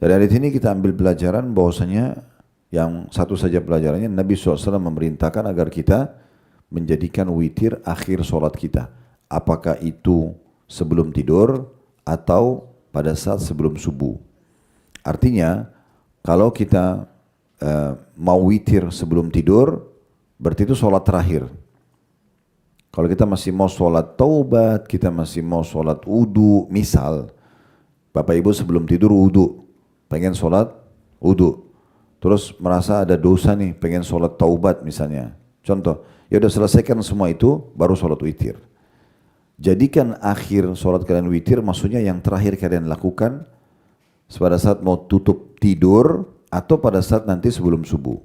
Dari ayat ini kita ambil pelajaran bahwasanya yang satu saja pelajarannya Nabi SAW memerintahkan agar kita menjadikan witir akhir sholat kita. Apakah itu sebelum tidur atau pada saat sebelum subuh. Artinya kalau kita mau witir sebelum tidur berarti itu sholat terakhir. Kalau kita masih mau sholat taubat, kita masih mau sholat wudu, misal Bapak Ibu sebelum tidur wudu, pengen sholat wudu, terus merasa ada dosa nih, pengen sholat taubat misalnya. Contoh, ya udah selesaikan semua itu, baru sholat witir. Jadikan akhir sholat kalian witir, maksudnya yang terakhir kalian lakukan pada saat mau tutup tidur atau pada saat nanti sebelum subuh.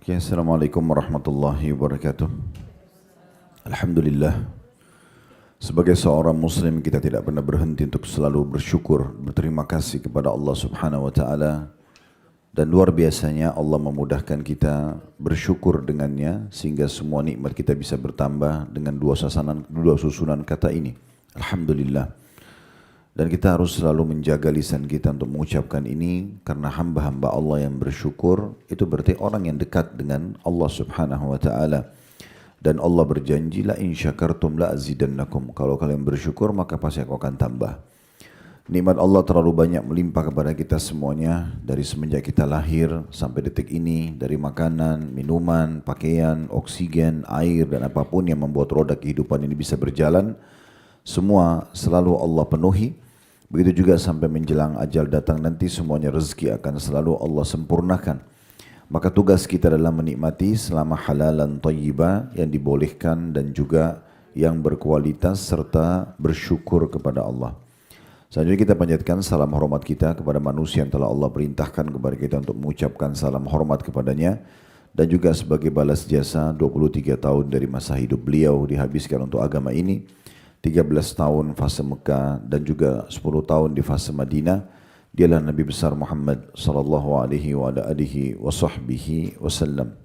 Okay, Assalamualaikum warahmatullahi wabarakatuh. Alhamdulillah. Sebagai seorang muslim kita tidak pernah berhenti untuk selalu bersyukur, berterima kasih kepada Allah Subhanahu wa taala. Dan luar biasanya Allah memudahkan kita bersyukur dengannya sehingga semua nikmat kita bisa bertambah dengan dua susunan kata ini. Alhamdulillah. Dan kita harus selalu menjaga lisan kita untuk mengucapkan ini karena hamba-hamba Allah yang bersyukur itu berarti orang yang dekat dengan Allah Subhanahu wa taala. Dan Allah berjanji la in syakartum la azidannakum. Kalau kalian bersyukur maka pasti aku akan tambah. Nikmat Allah terlalu banyak melimpah kepada kita semuanya dari semenjak kita lahir sampai detik ini, dari makanan, minuman, pakaian, oksigen, air dan apapun yang membuat roda kehidupan ini bisa berjalan, semua selalu Allah penuhi. Begitu juga sampai menjelang ajal datang nanti semuanya rezeki akan selalu Allah sempurnakan. Maka tugas kita adalah menikmati selama halalan thayyibah yang dibolehkan dan juga yang berkualitas serta bersyukur kepada Allah. Selanjutnya kita panjatkan salam hormat kita kepada manusia yang telah Allah perintahkan kepada kita untuk mengucapkan salam hormat kepadanya. Dan juga sebagai balas jasa 23 tahun dari masa hidup beliau dihabiskan untuk agama ini. 13 tahun fase Mekah dan juga 10 tahun di fase Madinah. Dialah Nabi besar Muhammad sallallahu alaihi wa alihi wasallam.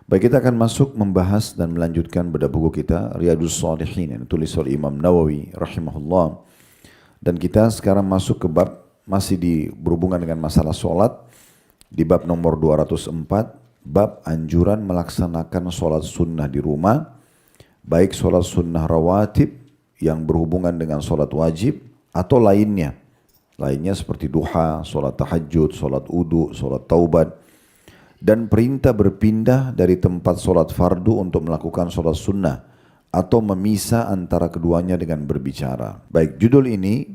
Baik, kita akan masuk membahas dan melanjutkan pada buku kita Riyadhus Shalihin yang ditulis oleh Imam Nawawi rahimahullah. Dan kita sekarang masuk ke bab masih berhubungan dengan masalah sholat. Di bab nomor 204, bab anjuran melaksanakan sholat sunnah di rumah. Baik sholat sunnah rawatib yang berhubungan dengan sholat wajib atau lainnya. Lainnya seperti duha, sholat tahajud, sholat wudu, sholat taubat. Dan perintah berpindah dari tempat sholat fardu untuk melakukan sholat sunnah. Atau memisah antara keduanya dengan berbicara. Baik, judul ini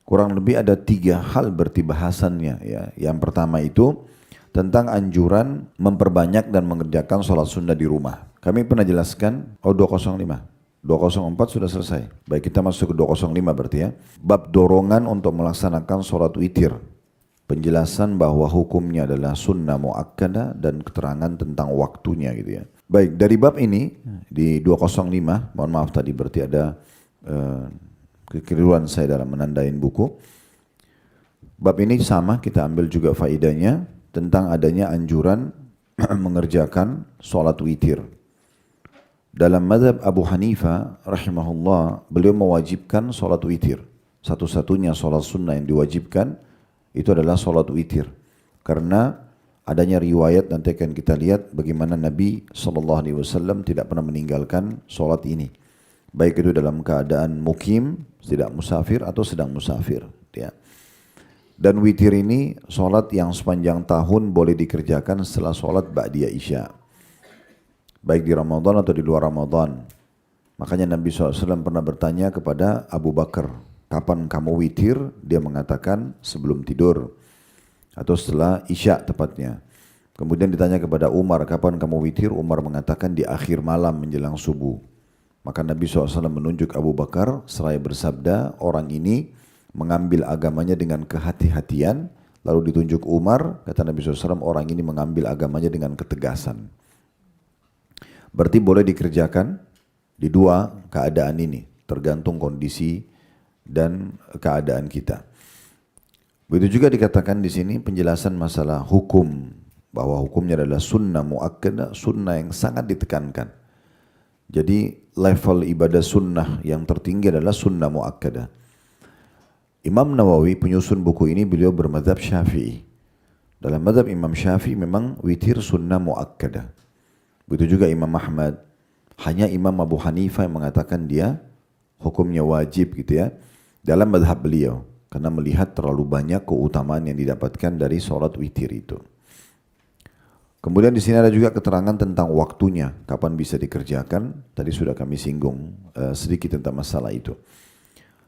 kurang lebih ada 3 hal berarti bahasannya. Ya. Yang pertama itu tentang anjuran memperbanyak dan mengerjakan sholat sunnah di rumah. Kami pernah jelaskan, 205, 204 sudah selesai. Baik, kita masuk ke 205 berarti ya. Bab dorongan untuk melaksanakan sholat witir. Penjelasan bahwa hukumnya adalah sunnah muakkadah dan keterangan tentang waktunya gitu ya. Baik, dari bab ini di 205, mohon maaf tadi berarti ada kekeliruan saya dalam menandain buku. Bab ini sama, kita ambil juga faedahnya tentang adanya anjuran mengerjakan sholat witir. Dalam mazhab Abu Hanifah rahimahullah, beliau mewajibkan sholat witir. Satu-satunya sholat sunnah yang diwajibkan itu adalah sholat witir. Karena adanya riwayat nanti akan kita lihat bagaimana Nabi SAW tidak pernah meninggalkan sholat ini. Baik itu dalam keadaan mukim, tidak musafir atau sedang musafir. Ya. Dan witir ini sholat yang sepanjang tahun boleh dikerjakan setelah sholat ba'diyah isya. Baik di Ramadan atau di luar Ramadan. Makanya Nabi SAW pernah bertanya kepada Abu Bakar, kapan kamu witir? Dia mengatakan sebelum tidur. Atau setelah isya tepatnya. Kemudian ditanya kepada Umar, kapan kamu witir? Umar mengatakan di akhir malam menjelang subuh. Maka Nabi SAW menunjuk Abu Bakar seraya bersabda, orang ini mengambil agamanya dengan kehati-hatian. Lalu ditunjuk Umar, kata Nabi SAW, orang ini mengambil agamanya dengan ketegasan. Berarti boleh dikerjakan di dua keadaan ini, tergantung kondisi dan keadaan kita. Begitu juga dikatakan di sini penjelasan masalah hukum, bahwa hukumnya adalah sunnah muakkadah, sunnah yang sangat ditekankan. Jadi level ibadah sunnah yang tertinggi adalah sunnah muakkadah. Imam Nawawi penyusun buku ini beliau bermadzhab Syafi'i. Dalam madzhab Imam Syafi'i memang witir sunnah muakkadah. Begitu juga Imam Ahmad. Hanya Imam Abu Hanifah yang mengatakan dia hukumnya wajib gitu ya. Dalam madzhab beliau. Karena melihat terlalu banyak keutamaan yang didapatkan dari sholat witir itu. Kemudian di sini ada juga keterangan tentang waktunya, kapan bisa dikerjakan. Tadi sudah kami singgung sedikit tentang masalah itu.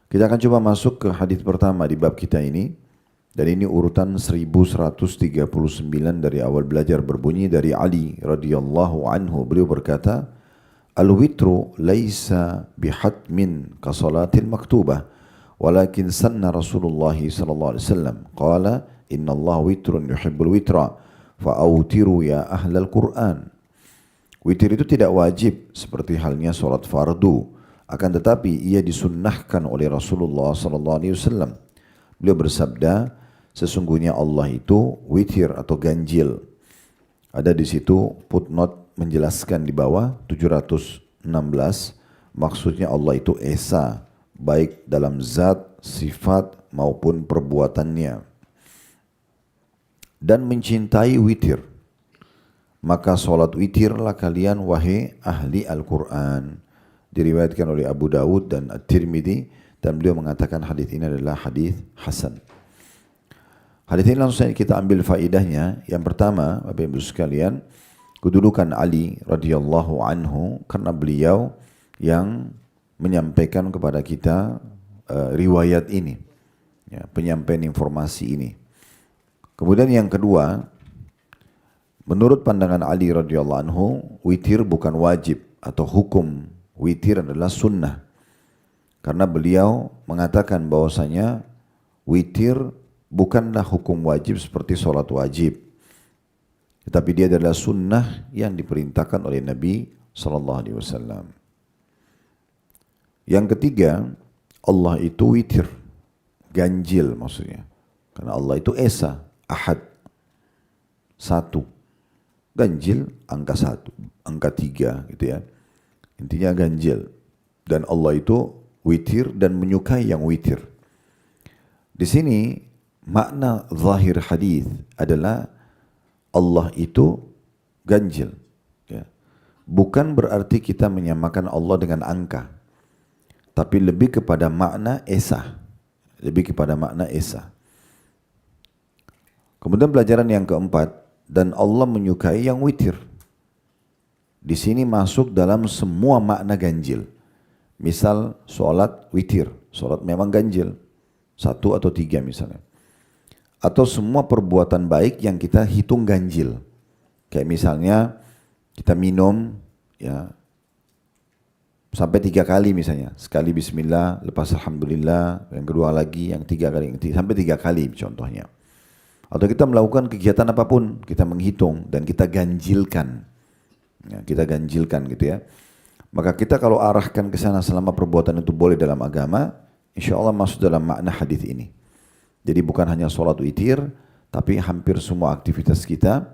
Kita akan coba masuk ke hadis pertama di bab kita ini. Dan ini urutan 1139 dari awal belajar berbunyi dari Ali radhiyallahu anhu. Beliau berkata, "Al-witru laisa bihatmin ka salatil maktubah, walakin sanna Rasulullah sallallahu alaihi wasallam qala inna Allah witrun yuhibbul witra fa'autiru ya ahlal Qur'an." Witir itu tidak wajib seperti halnya salat fardu. Akan tetapi ia disunnahkan oleh Rasulullah SAW. Beliau bersabda, sesungguhnya Allah itu witir atau ganjil. Ada di situ footnote menjelaskan di bawah 716. Maksudnya Allah itu esa, baik dalam zat, sifat maupun perbuatannya. Dan mencintai witir. Maka solat witirlah kalian wahai ahli Al-Quran. Diriwayatkan oleh Abu Dawud dan At-Tirmidzi dan beliau mengatakan hadis ini adalah hadis hasan. Hadis ini langsung saja kita ambil faedahnya. Yang pertama, Bapak Ibu sekalian, kedudukan Ali radhiyallahu anhu karena beliau yang menyampaikan kepada kita riwayat ini, ya, penyampaian informasi ini. Kemudian yang kedua, menurut pandangan Ali radhiyallahu anhu, witir bukan wajib atau hukum. Witir adalah sunnah. Karena beliau mengatakan bahwasanya witir bukanlah hukum wajib seperti sholat wajib. Tetapi dia adalah sunnah yang diperintahkan oleh Nabi SAW. Yang ketiga, Allah itu witir. Ganjil maksudnya. Karena Allah itu esa, ahad. Satu. Ganjil, angka satu. Angka tiga gitu ya. Intinya ganjil. Dan Allah itu witir dan menyukai yang witir. Di sini makna zahir hadis adalah Allah itu ganjil. Ya. Bukan berarti kita menyamakan Allah dengan angka. Tapi lebih kepada makna esa. Lebih kepada makna esa. Kemudian pelajaran yang keempat. Dan Allah menyukai yang witir. Di sini masuk dalam semua makna ganjil. Misal sholat witir, sholat memang ganjil, 1 atau 3 misalnya. Atau semua perbuatan baik yang kita hitung ganjil. Kayak misalnya kita minum ya sampai 3 kali misalnya. Sekali bismillah, lepas alhamdulillah, yang kedua lagi, yang 3 kali, sampai 3 kali contohnya. Atau kita melakukan kegiatan apapun, kita menghitung dan kita ganjilkan. Ya, kita ganjilkan gitu ya. Maka kita kalau arahkan ke sana selama perbuatan itu boleh dalam agama, insya Allah masuk dalam makna hadis ini. Jadi bukan hanya sholat witir, tapi hampir semua aktivitas kita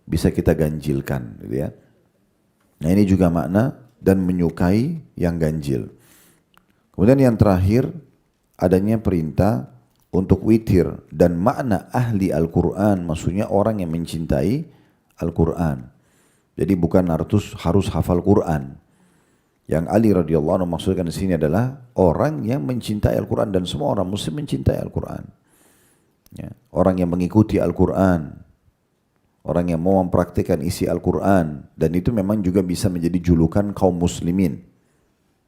bisa kita ganjilkan gitu ya. Nah ini juga makna dan menyukai yang ganjil. Kemudian yang terakhir, adanya perintah untuk witir dan makna ahli Al-Quran, maksudnya orang yang mencintai Al-Quran. Jadi bukan harus hafal Quran. Yang Ali radhiyallahu anhu maksudkan di sini adalah orang yang mencintai Al-Quran dan semua orang muslim mencintai Al-Quran. Ya, orang yang mengikuti Al-Quran, orang yang mau mempraktikkan isi Al-Quran, dan itu memang juga bisa menjadi julukan kaum muslimin.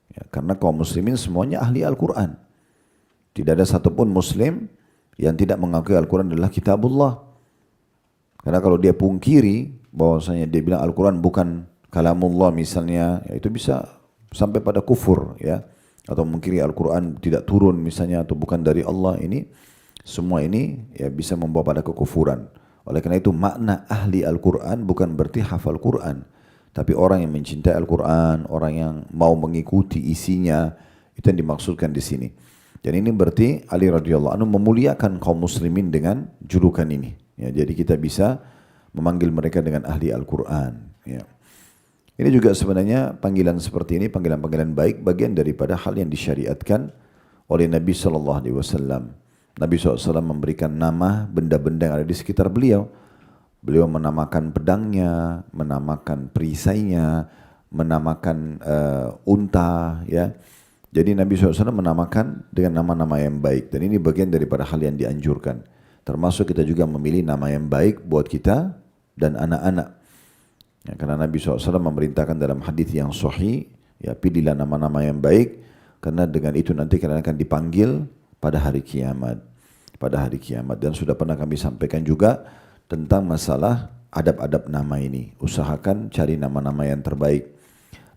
Ya, karena kaum muslimin semuanya ahli Al-Quran. Tidak ada satupun muslim yang tidak mengakui Al-Quran adalah kitabullah. Karena kalau dia pungkiri bahwasanya dia bilang Al-Quran bukan kalamullah misalnya, ya itu bisa sampai pada kufur ya. Atau mungkiri Al-Quran tidak turun misalnya atau bukan dari Allah, ini semua ini ya bisa membawa pada kekufuran. Oleh karena itu makna ahli Al-Quran bukan berarti hafal Quran, tapi orang yang mencintai Al-Quran, orang yang mau mengikuti isinya, itu yang dimaksudkan di sini. Dan ini berarti Ali radhiyallahu anhu memuliakan kaum muslimin dengan julukan ini. Ya, jadi kita bisa memanggil mereka dengan ahli Al-Quran. Ya. Ini juga sebenarnya panggilan seperti ini, panggilan-panggilan baik, bagian daripada hal yang disyariatkan oleh Nabi Sallallahu Alaihi Wasallam. Nabi SAW memberikan nama benda-benda yang ada di sekitar beliau. Beliau menamakan pedangnya, menamakan perisainya, menamakan unta, ya. Jadi Nabi SAW menamakan dengan nama-nama yang baik. Dan ini bagian daripada hal yang dianjurkan. Termasuk kita juga memilih nama yang baik buat kita dan anak-anak. Ya, karena Nabi SAW memerintahkan dalam hadis yang sahih, ya, pilihlah nama-nama yang baik, karena dengan itu nanti kalian akan dipanggil pada hari kiamat. Pada hari kiamat. Dan sudah pernah kami sampaikan juga tentang masalah adab-adab nama ini. Usahakan cari nama-nama yang terbaik.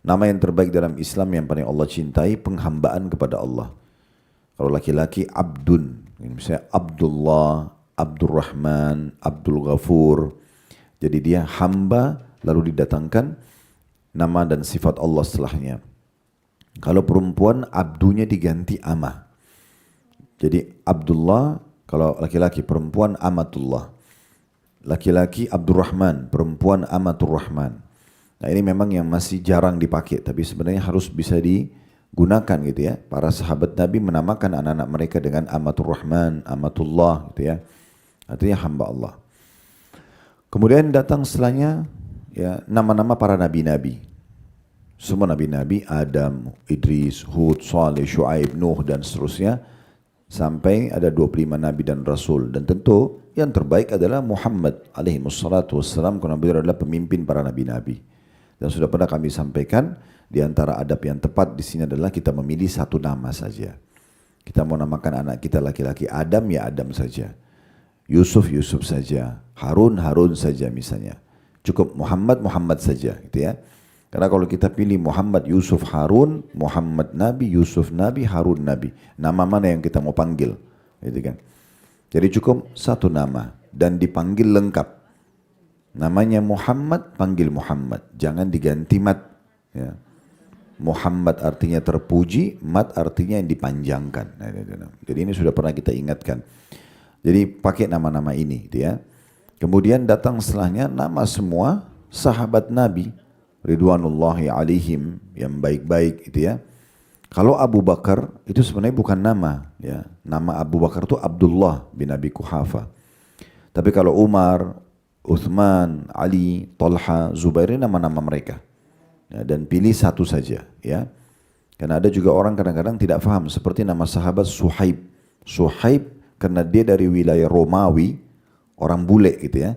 Nama yang terbaik dalam Islam yang paling Allah cintai, penghambaan kepada Allah. Kalau laki-laki Abdun, misalnya Abdullah, Abdurrahman, Abdul Ghafur. Jadi dia hamba lalu didatangkan nama dan sifat Allah setelahnya. Kalau perempuan abdunya diganti amah. Jadi Abdullah kalau laki-laki, perempuan Amatullah. Laki-laki Abdurrahman, perempuan Amatur Rahman. Nah ini memang yang masih jarang dipakai, tapi sebenarnya harus bisa digunakan gitu ya. Para sahabat Nabi menamakan anak-anak mereka dengan Amatur Rahman, Amatullah gitu ya. Artinya hamba Allah. Kemudian datang setelahnya ya nama-nama para nabi-nabi. Semua nabi-nabi, Adam, Idris, Hud, Saleh, Shu'aib, Nuh dan seterusnya. Sampai ada 25 nabi dan rasul. Dan tentu yang terbaik adalah Muhammad alaihi wassalatu wassalam, karena beliau adalah pemimpin para nabi-nabi. Dan sudah pernah kami sampaikan, di antara adab yang tepat di sini adalah kita memilih satu nama saja. Kita mau namakan anak kita laki-laki Adam, ya Adam saja. Yusuf, Yusuf saja. Harun, Harun saja misalnya. Cukup Muhammad, Muhammad saja gitu ya. Karena kalau kita pilih Muhammad, Yusuf, Harun, Muhammad Nabi, Yusuf Nabi, Harun Nabi. Nama mana yang kita mau panggil? Gitu kan. Jadi cukup satu nama dan dipanggil lengkap. Namanya Muhammad, panggil Muhammad. Jangan diganti mat. Ya. Muhammad artinya terpuji, mat artinya yang dipanjangkan. Jadi ini sudah pernah kita ingatkan. Jadi pakai nama-nama ini. Gitu ya. Kemudian datang setelahnya nama semua sahabat Nabi. Ridwanullahi alaihim, yang baik-baik gitu ya. Kalau Abu Bakar itu sebenarnya bukan nama. Ya. Nama Abu Bakar itu Abdullah bin Abi Quhafa. Tapi kalau Umar, Uthman, Ali, Talha, Zubair ini nama-nama mereka. Ya, dan pilih satu saja. Ya. Karena ada juga orang kadang-kadang tidak faham. Seperti nama sahabat Suhaib. Suhaib karena dia dari wilayah Romawi, orang bule gitu ya.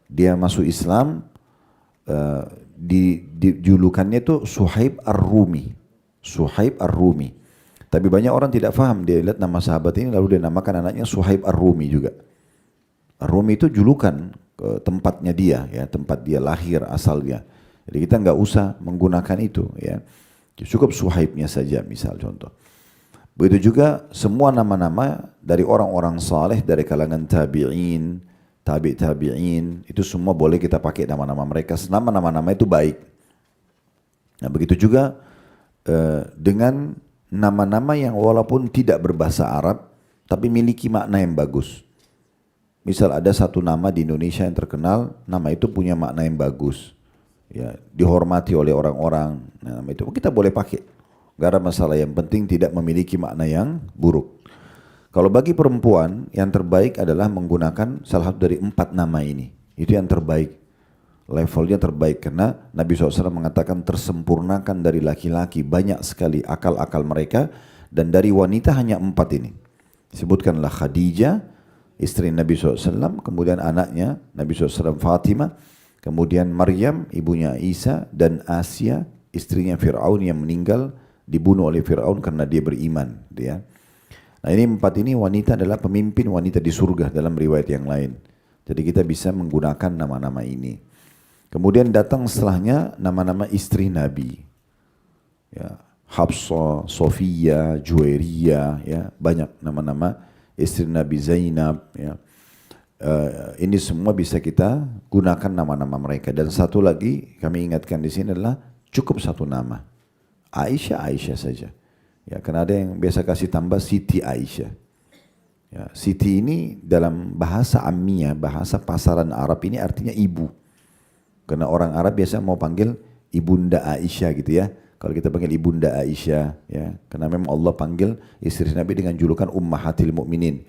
Dia masuk Islam, di julukannya itu Suhaib Ar-Rumi. Suhaib Ar-Rumi. Tapi banyak orang tidak faham. Dia lihat nama sahabat ini lalu dia namakan anaknya Suhaib Ar-Rumi juga. Ar-Rumi itu julukan tempatnya dia, ya, tempat dia lahir asalnya. Jadi kita nggak usah menggunakan itu, ya. Cukup Suhaibnya saja, misal contoh. Begitu juga semua nama-nama dari orang-orang saleh dari kalangan tabi'in, tabi'in, itu semua boleh kita pakai nama-nama mereka. Nama-nama itu baik. Nah begitu juga dengan nama-nama yang walaupun tidak berbahasa Arab, tapi memiliki makna yang bagus. Misal ada satu nama di Indonesia yang terkenal, nama itu punya makna yang bagus, ya, dihormati oleh orang-orang. Nah, nama itu kita boleh pakai, gak ada masalah. Yang penting tidak memiliki makna yang buruk. Kalau bagi perempuan yang terbaik adalah menggunakan salah satu dari 4 nama ini. Itu yang terbaik, levelnya terbaik, karena Nabi SAW mengatakan tersempurnakan dari laki-laki banyak sekali akal-akal mereka, dan dari wanita hanya 4 ini. Sebutkanlah Khadijah, istri Nabi SAW, kemudian anaknya Nabi SAW Fatimah, kemudian Maryam, ibunya Isa, dan Asia, istrinya Fir'aun yang meninggal, dibunuh oleh Fir'aun karena dia beriman. Ya. Nah ini 4 ini wanita adalah pemimpin wanita di surga dalam riwayat yang lain. Jadi kita bisa menggunakan nama-nama ini. Kemudian datang setelahnya nama-nama istri Nabi. Ya, Hafsah, Sofia, Juwairiyah, ya, banyak nama-nama istri Nabi Zainab, ya. Ini semua bisa kita gunakan nama-nama mereka. Dan satu lagi kami ingatkan di sini adalah cukup satu nama, Aisyah, Aisyah saja. Ya, karena ada yang biasa kasih tambah Siti Aisyah. Ya, Siti ini dalam bahasa Ammiyah, bahasa pasaran Arab ini artinya ibu. Karena orang Arab biasa mau panggil Ibunda Aisyah gitu ya. Kalau kita panggil Ibunda Aisyah ya, karena memang Allah panggil istri Nabi dengan julukan Ummahatil Mukminin.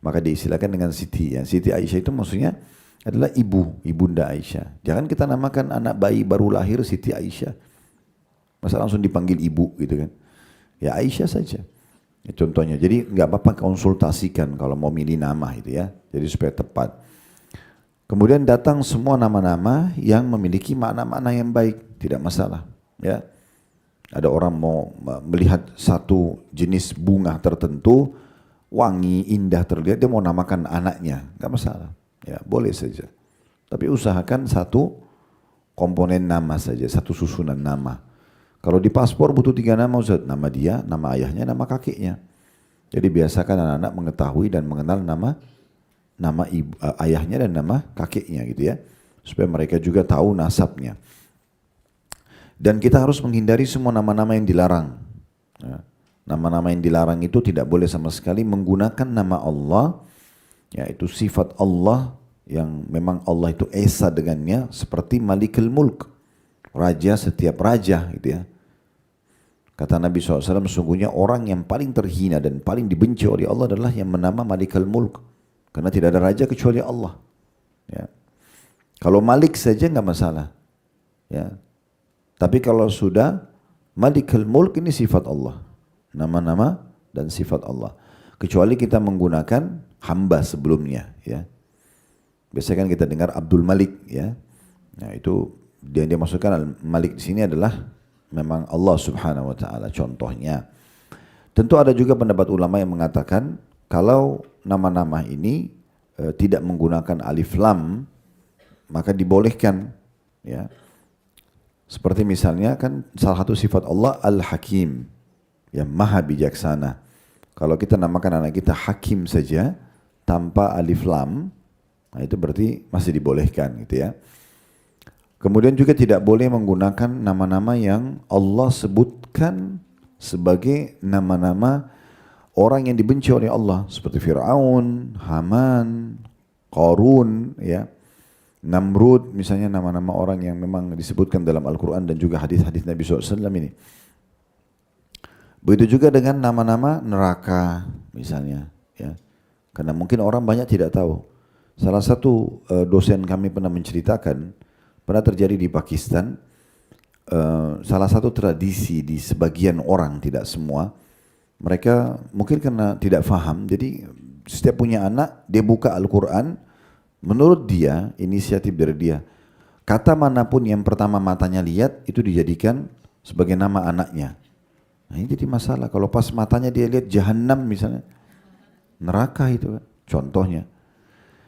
Maka diistilahkan dengan Siti ya. Siti Aisyah itu maksudnya adalah Ibunda Aisyah. Jangan kita namakan anak bayi baru lahir Siti Aisyah. Masa langsung dipanggil ibu gitu kan. Ya Aisyah saja. Ya, contohnya. Jadi nggak apa-apa konsultasikan kalau mau milih nama itu ya. Jadi supaya tepat. Kemudian datang semua nama-nama yang memiliki makna-makna yang baik, tidak masalah. Ya, ada orang mau melihat satu jenis bunga tertentu, wangi, indah terlihat, dia mau namakan anaknya, nggak masalah. Ya, boleh saja. Tapi usahakan satu komponen nama saja, satu susunan nama. Kalau di paspor butuh 3 nama, Ustaz, nama dia, nama ayahnya, nama kakeknya. Jadi biasakan anak-anak mengetahui dan mengenal nama ayahnya dan nama kakeknya gitu ya, supaya mereka juga tahu nasabnya. Dan kita harus menghindari semua nama-nama yang dilarang. Nama-nama yang dilarang itu tidak boleh sama sekali menggunakan nama Allah, yaitu sifat Allah yang memang Allah itu esa dengannya, seperti Malikul Mulk, raja setiap raja gitu ya. Kata Nabi SAW, sesungguhnya orang yang paling terhina dan paling dibenci oleh Allah adalah yang bernama Malikul Mulk. Karena tidak ada raja kecuali Allah. Ya. Kalau Malik saja nggak masalah. Ya. Tapi kalau sudah Malikul Mulk, ini sifat Allah. Nama-nama dan sifat Allah. Kecuali kita menggunakan hamba sebelumnya. Ya. Biasanya kan kita dengar Abdul Malik. Ya. Nah itu dia masukkan Malik di sini adalah memang Allah Subhanahu Wa Taala. Contohnya. Tentu ada juga pendapat ulama yang mengatakan kalau nama-nama ini tidak menggunakan alif lam, maka dibolehkan. Ya. Seperti misalnya kan salah satu sifat Allah Al-Hakim, yang maha bijaksana. Kalau kita namakan anak kita Hakim saja tanpa alif lam, nah itu berarti masih dibolehkan gitu ya. Kemudian juga tidak boleh menggunakan nama-nama yang Allah sebutkan sebagai nama-nama orang yang dibenci oleh Allah, seperti Fir'aun, Haman, Qarun, ya, Namrud, misalnya nama-nama orang yang memang disebutkan dalam Al-Quran dan juga hadis-hadis Nabi SAW ini. Begitu juga dengan nama-nama neraka misalnya, ya. Karena mungkin orang banyak tidak tahu. Salah satu dosen kami pernah menceritakan, pernah terjadi di Pakistan, salah satu tradisi di sebagian orang, tidak semua, mereka mungkin karena tidak faham, jadi setiap punya anak, dia buka Al-Quran, menurut dia, inisiatif dari dia, kata manapun yang pertama matanya lihat, itu dijadikan sebagai nama anaknya. Nah ini jadi masalah, kalau pas matanya dia lihat Jahannam misalnya, neraka itu kan, contohnya.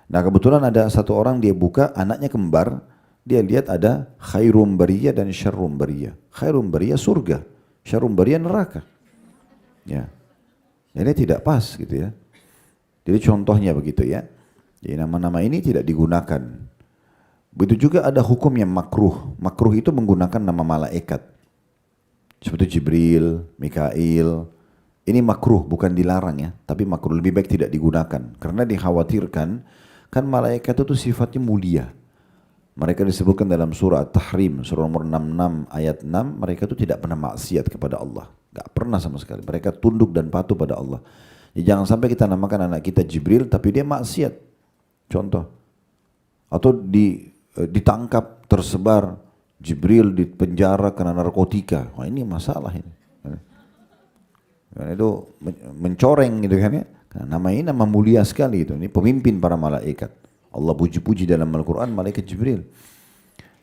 Nah kebetulan ada satu orang dia buka, anaknya kembar, dia lihat ada khairum bariyah dan syarrum bariyah. Khairum bariyah surga, syarrum bariyah neraka. Ya, ini tidak pas gitu ya. Jadi contohnya begitu ya. Jadi nama-nama ini tidak digunakan. Begitu juga ada hukum yang makruh. Makruh itu menggunakan nama malaikat. Seperti Jibril, Mikail. Ini makruh, bukan dilarang ya. Tapi makruh, lebih baik tidak digunakan. Karena dikhawatirkan, kan malaikat itu sifatnya mulia. Mereka disebutkan dalam surah At-Tahrim, surah nomor 66 ayat 6, mereka itu tidak pernah maksiat kepada Allah. Gak pernah sama sekali. Mereka tunduk dan patuh pada Allah. Jadi jangan sampai kita namakan anak kita Jibril tapi dia maksiat. Contoh. Atau ditangkap, tersebar Jibril di penjara karena narkotika. Wah ini masalah ini. Karena itu mencoreng gitu kan ya. Karena nama ini nama mulia sekali itu. Ini pemimpin para malaikat. Allah puji-puji dalam Al-Quran malaikat Jibril.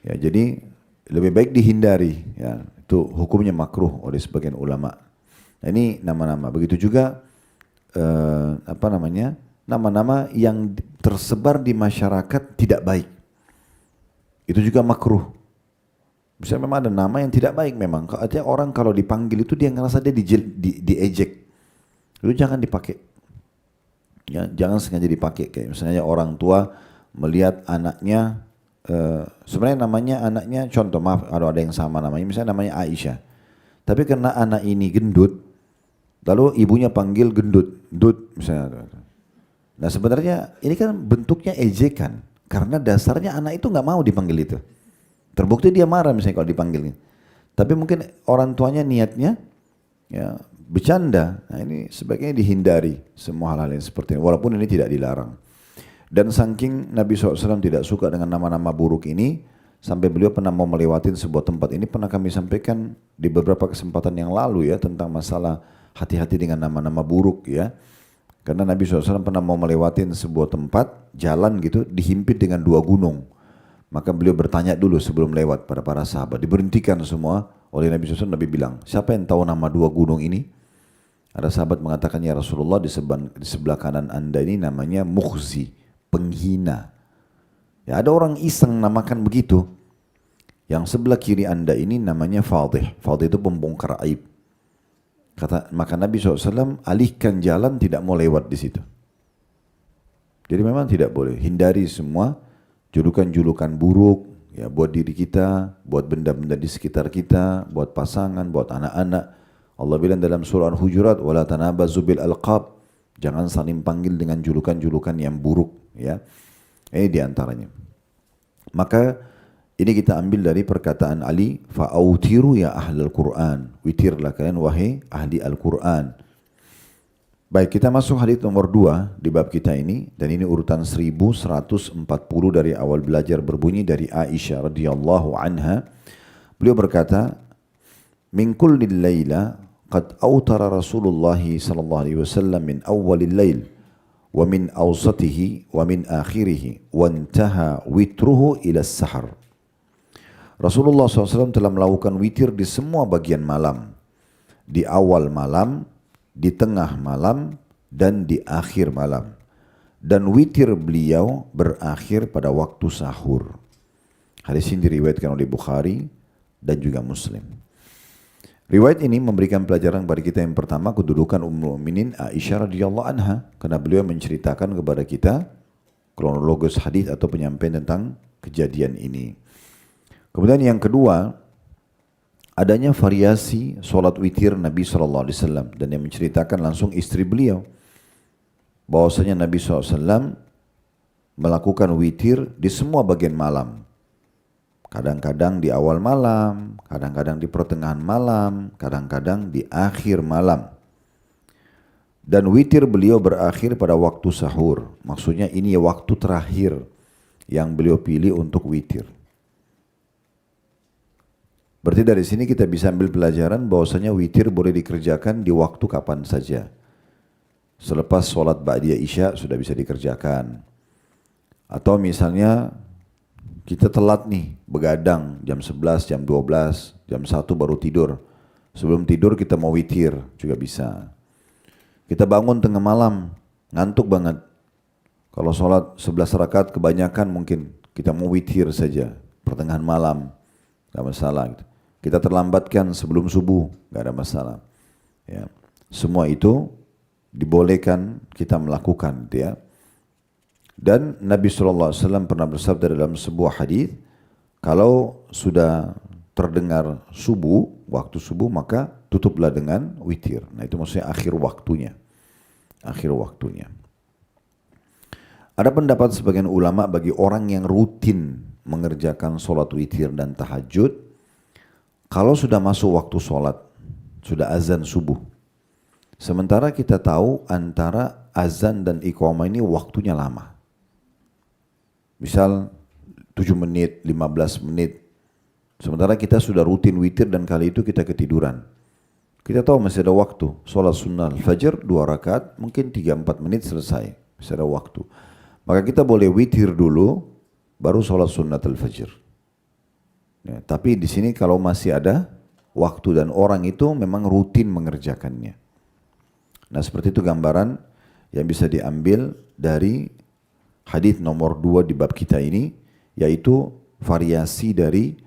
Ya, jadi lebih baik dihindari. Ya, itu hukumnya makruh oleh sebagian ulama. Nah, ini nama-nama. Begitu juga nama-nama yang tersebar di masyarakat tidak baik. Itu juga makruh. Bisa memang ada nama yang tidak baik memang. Artinya orang kalau dipanggil itu dia ngerasa dia diejek. Itu jangan dipakai. Ya, jangan sengaja dipakai. Kayak misalnya orang tua melihat anaknya, sebenarnya namanya anaknya, contoh maaf kalau ada yang sama namanya, misalnya namanya Aisyah. Tapi karena anak ini gendut, lalu ibunya panggil gendut, dut misalnya. Nah sebenarnya ini kan bentuknya ejekan, karena dasarnya anak itu nggak mau dipanggil itu. Terbukti dia marah misalnya kalau dipanggil. Tapi mungkin orang tuanya niatnya ya bercanda. Nah ini sebaiknya dihindari semua hal-hal yang seperti ini. Walaupun ini tidak dilarang. Dan saking Nabi SAW tidak suka dengan nama-nama buruk ini, sampai beliau pernah mau melewatin sebuah tempat. Ini pernah kami sampaikan di beberapa kesempatan yang lalu ya, tentang masalah hati-hati dengan nama-nama buruk ya. Karena Nabi SAW pernah mau melewatin sebuah tempat, jalan gitu, dihimpit dengan 2 gunung. Maka beliau bertanya dulu sebelum lewat pada para sahabat. Diberhentikan semua oleh Nabi SAW. Nabi bilang, siapa yang tahu nama 2 gunung ini? Ada sahabat mengatakan, ya Rasulullah, di sebelah kanan anda ini namanya Mukhzi, penghina. Ya, ada orang iseng namakan begitu. Yang sebelah kiri anda ini namanya Fadih. Fadih itu pembongkar aib. Maka Nabi SAW alihkan jalan, tidak mau lewat di situ. Jadi memang tidak boleh. Hindari semua julukan-julukan buruk ya, buat diri kita, buat benda-benda di sekitar kita, buat pasangan, buat anak-anak. Allah bilang dalam surah Al-Hujurat, wala tanabazu bil alqab. Jangan saling panggil dengan julukan-julukan yang buruk ya. Ini diantaranya. Maka ini kita ambil dari perkataan Ali, fa'autiru ya ahlal Qur'an. Witirlah kalian wahai ahli Al-Qur'an. Baik, kita masuk hadis nomor 2 di bab kita ini, dan ini urutan 1140 dari awal belajar, berbunyi dari Aisyah radhiyallahu anha. Beliau berkata, min kullil laila qad autara Rasulullah sallallahu alaihi wasallam min awwalil lail wa min awsatihi wa min akhirih wa intaha witruhu ila as-sahar. Rasulullah SAW telah melakukan witir di semua bagian malam, di awal malam, di tengah malam, dan di akhir malam. Dan witir beliau berakhir pada waktu sahur. Hadis ini diriwayatkan oleh Bukhari dan juga Muslim. Riwayat ini memberikan pelajaran kepada kita yang pertama, kedudukan Ummul Mukminin Aisyah radhiyallahu anha, karena beliau menceritakan kepada kita kronologis hadis atau penyampaian tentang kejadian ini. Kemudian yang kedua, adanya variasi solat witir Nabi SAW, dan yang menceritakan langsung istri beliau bahwasanya Nabi SAW melakukan witir di semua bagian malam. Kadang-kadang di awal malam, kadang-kadang di pertengahan malam, kadang-kadang di akhir malam. Dan witir beliau berakhir pada waktu sahur. Maksudnya ini waktu terakhir yang beliau pilih untuk witir. Berarti dari sini kita bisa ambil pelajaran bahwasanya witir boleh dikerjakan di waktu kapan saja. Selepas sholat ba'diyah isya sudah bisa dikerjakan. Atau misalnya kita telat nih, begadang jam 11, jam 12, jam 1 baru tidur. Sebelum tidur kita mau witir juga bisa. Kita bangun tengah malam, ngantuk banget. Kalau sholat 11 rakaat kebanyakan mungkin kita mau witir saja pertengahan malam, gak masalah gitu. Kita terlambatkan sebelum subuh, gak ada masalah. Ya. Semua itu dibolehkan kita melakukan, gitu ya. Dan Nabi SAW pernah bersabda dalam sebuah hadis, kalau sudah terdengar subuh, waktu subuh, maka tutuplah dengan witir. Nah itu maksudnya akhir waktunya. Akhir waktunya. Ada pendapat sebagian ulama bagi orang yang rutin mengerjakan sholat witir dan tahajud, kalau sudah masuk waktu sholat, sudah azan subuh. Sementara kita tahu antara azan dan iqamah ini waktunya lama. Misal 7 menit, 15 menit. Sementara kita sudah rutin witir dan kali itu kita ketiduran. Kita tahu masih ada waktu. Sholat sunnah al-fajr 2 rakaat, mungkin 3-4 menit selesai. Masih ada waktu. Maka kita boleh witir dulu, baru sholat sunnah al-fajr. Ya, tapi di sini kalau masih ada waktu dan orang itu memang rutin mengerjakannya. Nah seperti itu gambaran yang bisa diambil dari hadis nomor 2 di bab kita ini, yaitu variasi dari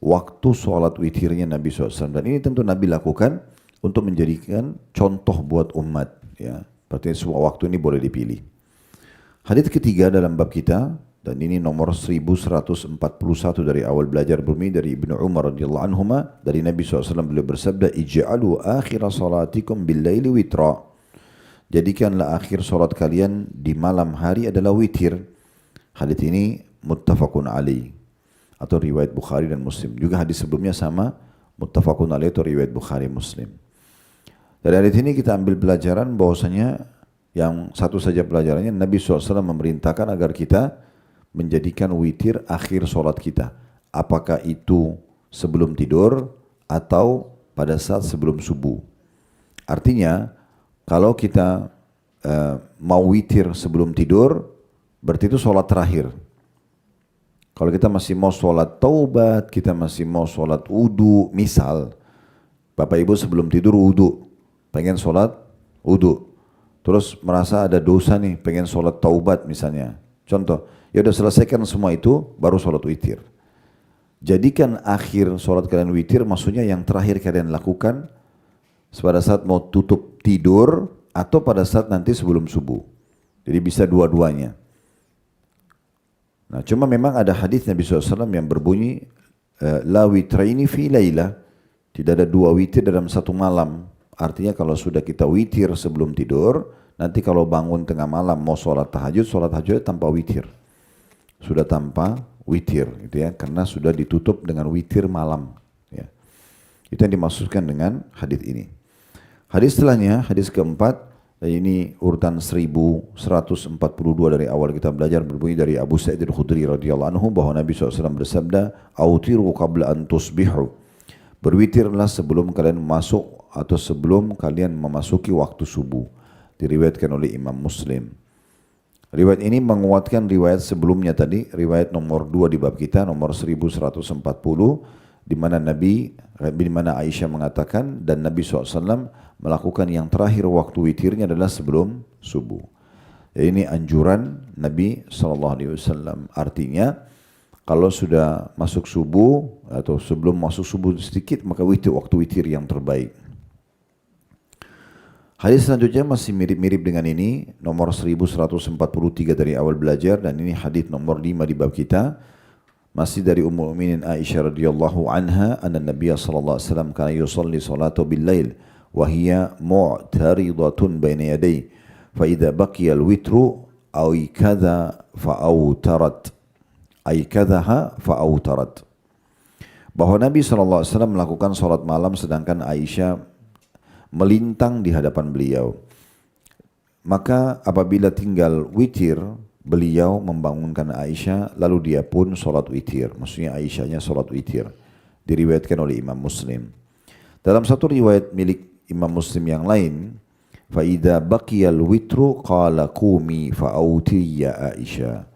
waktu sholat witirnya Nabi SAW. Dan ini tentu Nabi lakukan untuk menjadikan contoh buat umat. Ya, berarti semua waktu ini boleh dipilih. Hadis ketiga dalam bab kita, dan ini nomor 1141 dari awal belajar, berbunyi dari Ibnu Umar radhiyallahu anhuma, dari Nabi SAW beliau bersabda, ij'alu akhir salatikum bil laili witra. Jadikanlah akhir salat kalian di malam hari adalah witir. Hadis ini muttafaqun alaih. atau riwayat Bukhari dan Muslim. Juga hadis sebelumnya sama, muttafaqun alaih itu riwayat Bukhari Muslim. Dari hadis ini kita ambil pelajaran bahwasanya yang satu saja pelajarannya Nabi SAW memerintahkan agar kita menjadikan witir akhir sholat kita. Apakah itu sebelum tidur atau pada saat sebelum subuh. Artinya kalau kita mau witir sebelum tidur, berarti itu sholat terakhir. Kalau kita masih mau sholat taubat, kita masih mau sholat wudu, misal Bapak Ibu sebelum tidur wudu, pengen sholat wudu, terus merasa ada dosa nih, pengen sholat taubat misalnya. Contoh, ya udah selesaikan semua itu, baru sholat witir. Jadikan akhir sholat kalian witir, maksudnya yang terakhir kalian lakukan pada saat mau tutup tidur atau pada saat nanti sebelum subuh. Jadi bisa dua-duanya. Nah, cuma memang ada hadis Nabi SAW yang berbunyi la witraini fi laila, tidak ada dua witir dalam satu malam. Artinya kalau sudah kita witir sebelum tidur, nanti kalau bangun tengah malam mau sholat tahajud tanpa witir. Sudah tanpa witir gitu ya, karena sudah ditutup dengan witir malam ya. Itu yang dimaksudkan dengan hadis ini. Hadis setelahnya, hadis keempat, ini urutan 1142 dari awal kita belajar, berbunyi dari Abu Sa'id Al-Khudri radhiyallahu anhu bahwa Nabi SAW bersabda, "Autiru qabla an tusbihu." Berwitirlah sebelum kalian masuk atau sebelum kalian memasuki waktu subuh. Diriwayatkan oleh Imam Muslim. Riwayat ini menguatkan riwayat sebelumnya tadi, riwayat nomor 2 di bab kita, nomor 1140, di mana Aisyah mengatakan dan Nabi SAW melakukan yang terakhir waktu witirnya adalah sebelum subuh. Jadi ini anjuran Nabi SAW. Artinya kalau sudah masuk subuh atau sebelum masuk subuh sedikit, maka waktu witir yang terbaik. Hadis selanjutnya masih mirip-mirip dengan ini, nomor 1143 dari awal belajar, dan ini hadis nomor 5 di bab kita. Masih dari Ummul Mukminin Aisyah radhiyallahu anha, anna Nabiy sallallahu alaihi wasallam kana yusalli salatu bil lail wa hiya mu'taridatun baina yadayhi fa idza baqiya al witru aw kadha fa awtarat ay kadhaha fa awtarat. Bahwa Nabi sallallahu alaihi wasallam melakukan salat malam sedangkan Aisyah melintang di hadapan beliau. Maka apabila tinggal witir, beliau membangunkan Aisyah, lalu dia pun sholat witir. Maksudnya Aisyahnya sholat witir. Diriwayatkan oleh Imam Muslim. Dalam satu riwayat milik Imam Muslim yang lain, فَإِذَا بَقِيَ الْوِتْرُ قَالَ قُومِي فَأَوْتِرِي يَا Aisyah.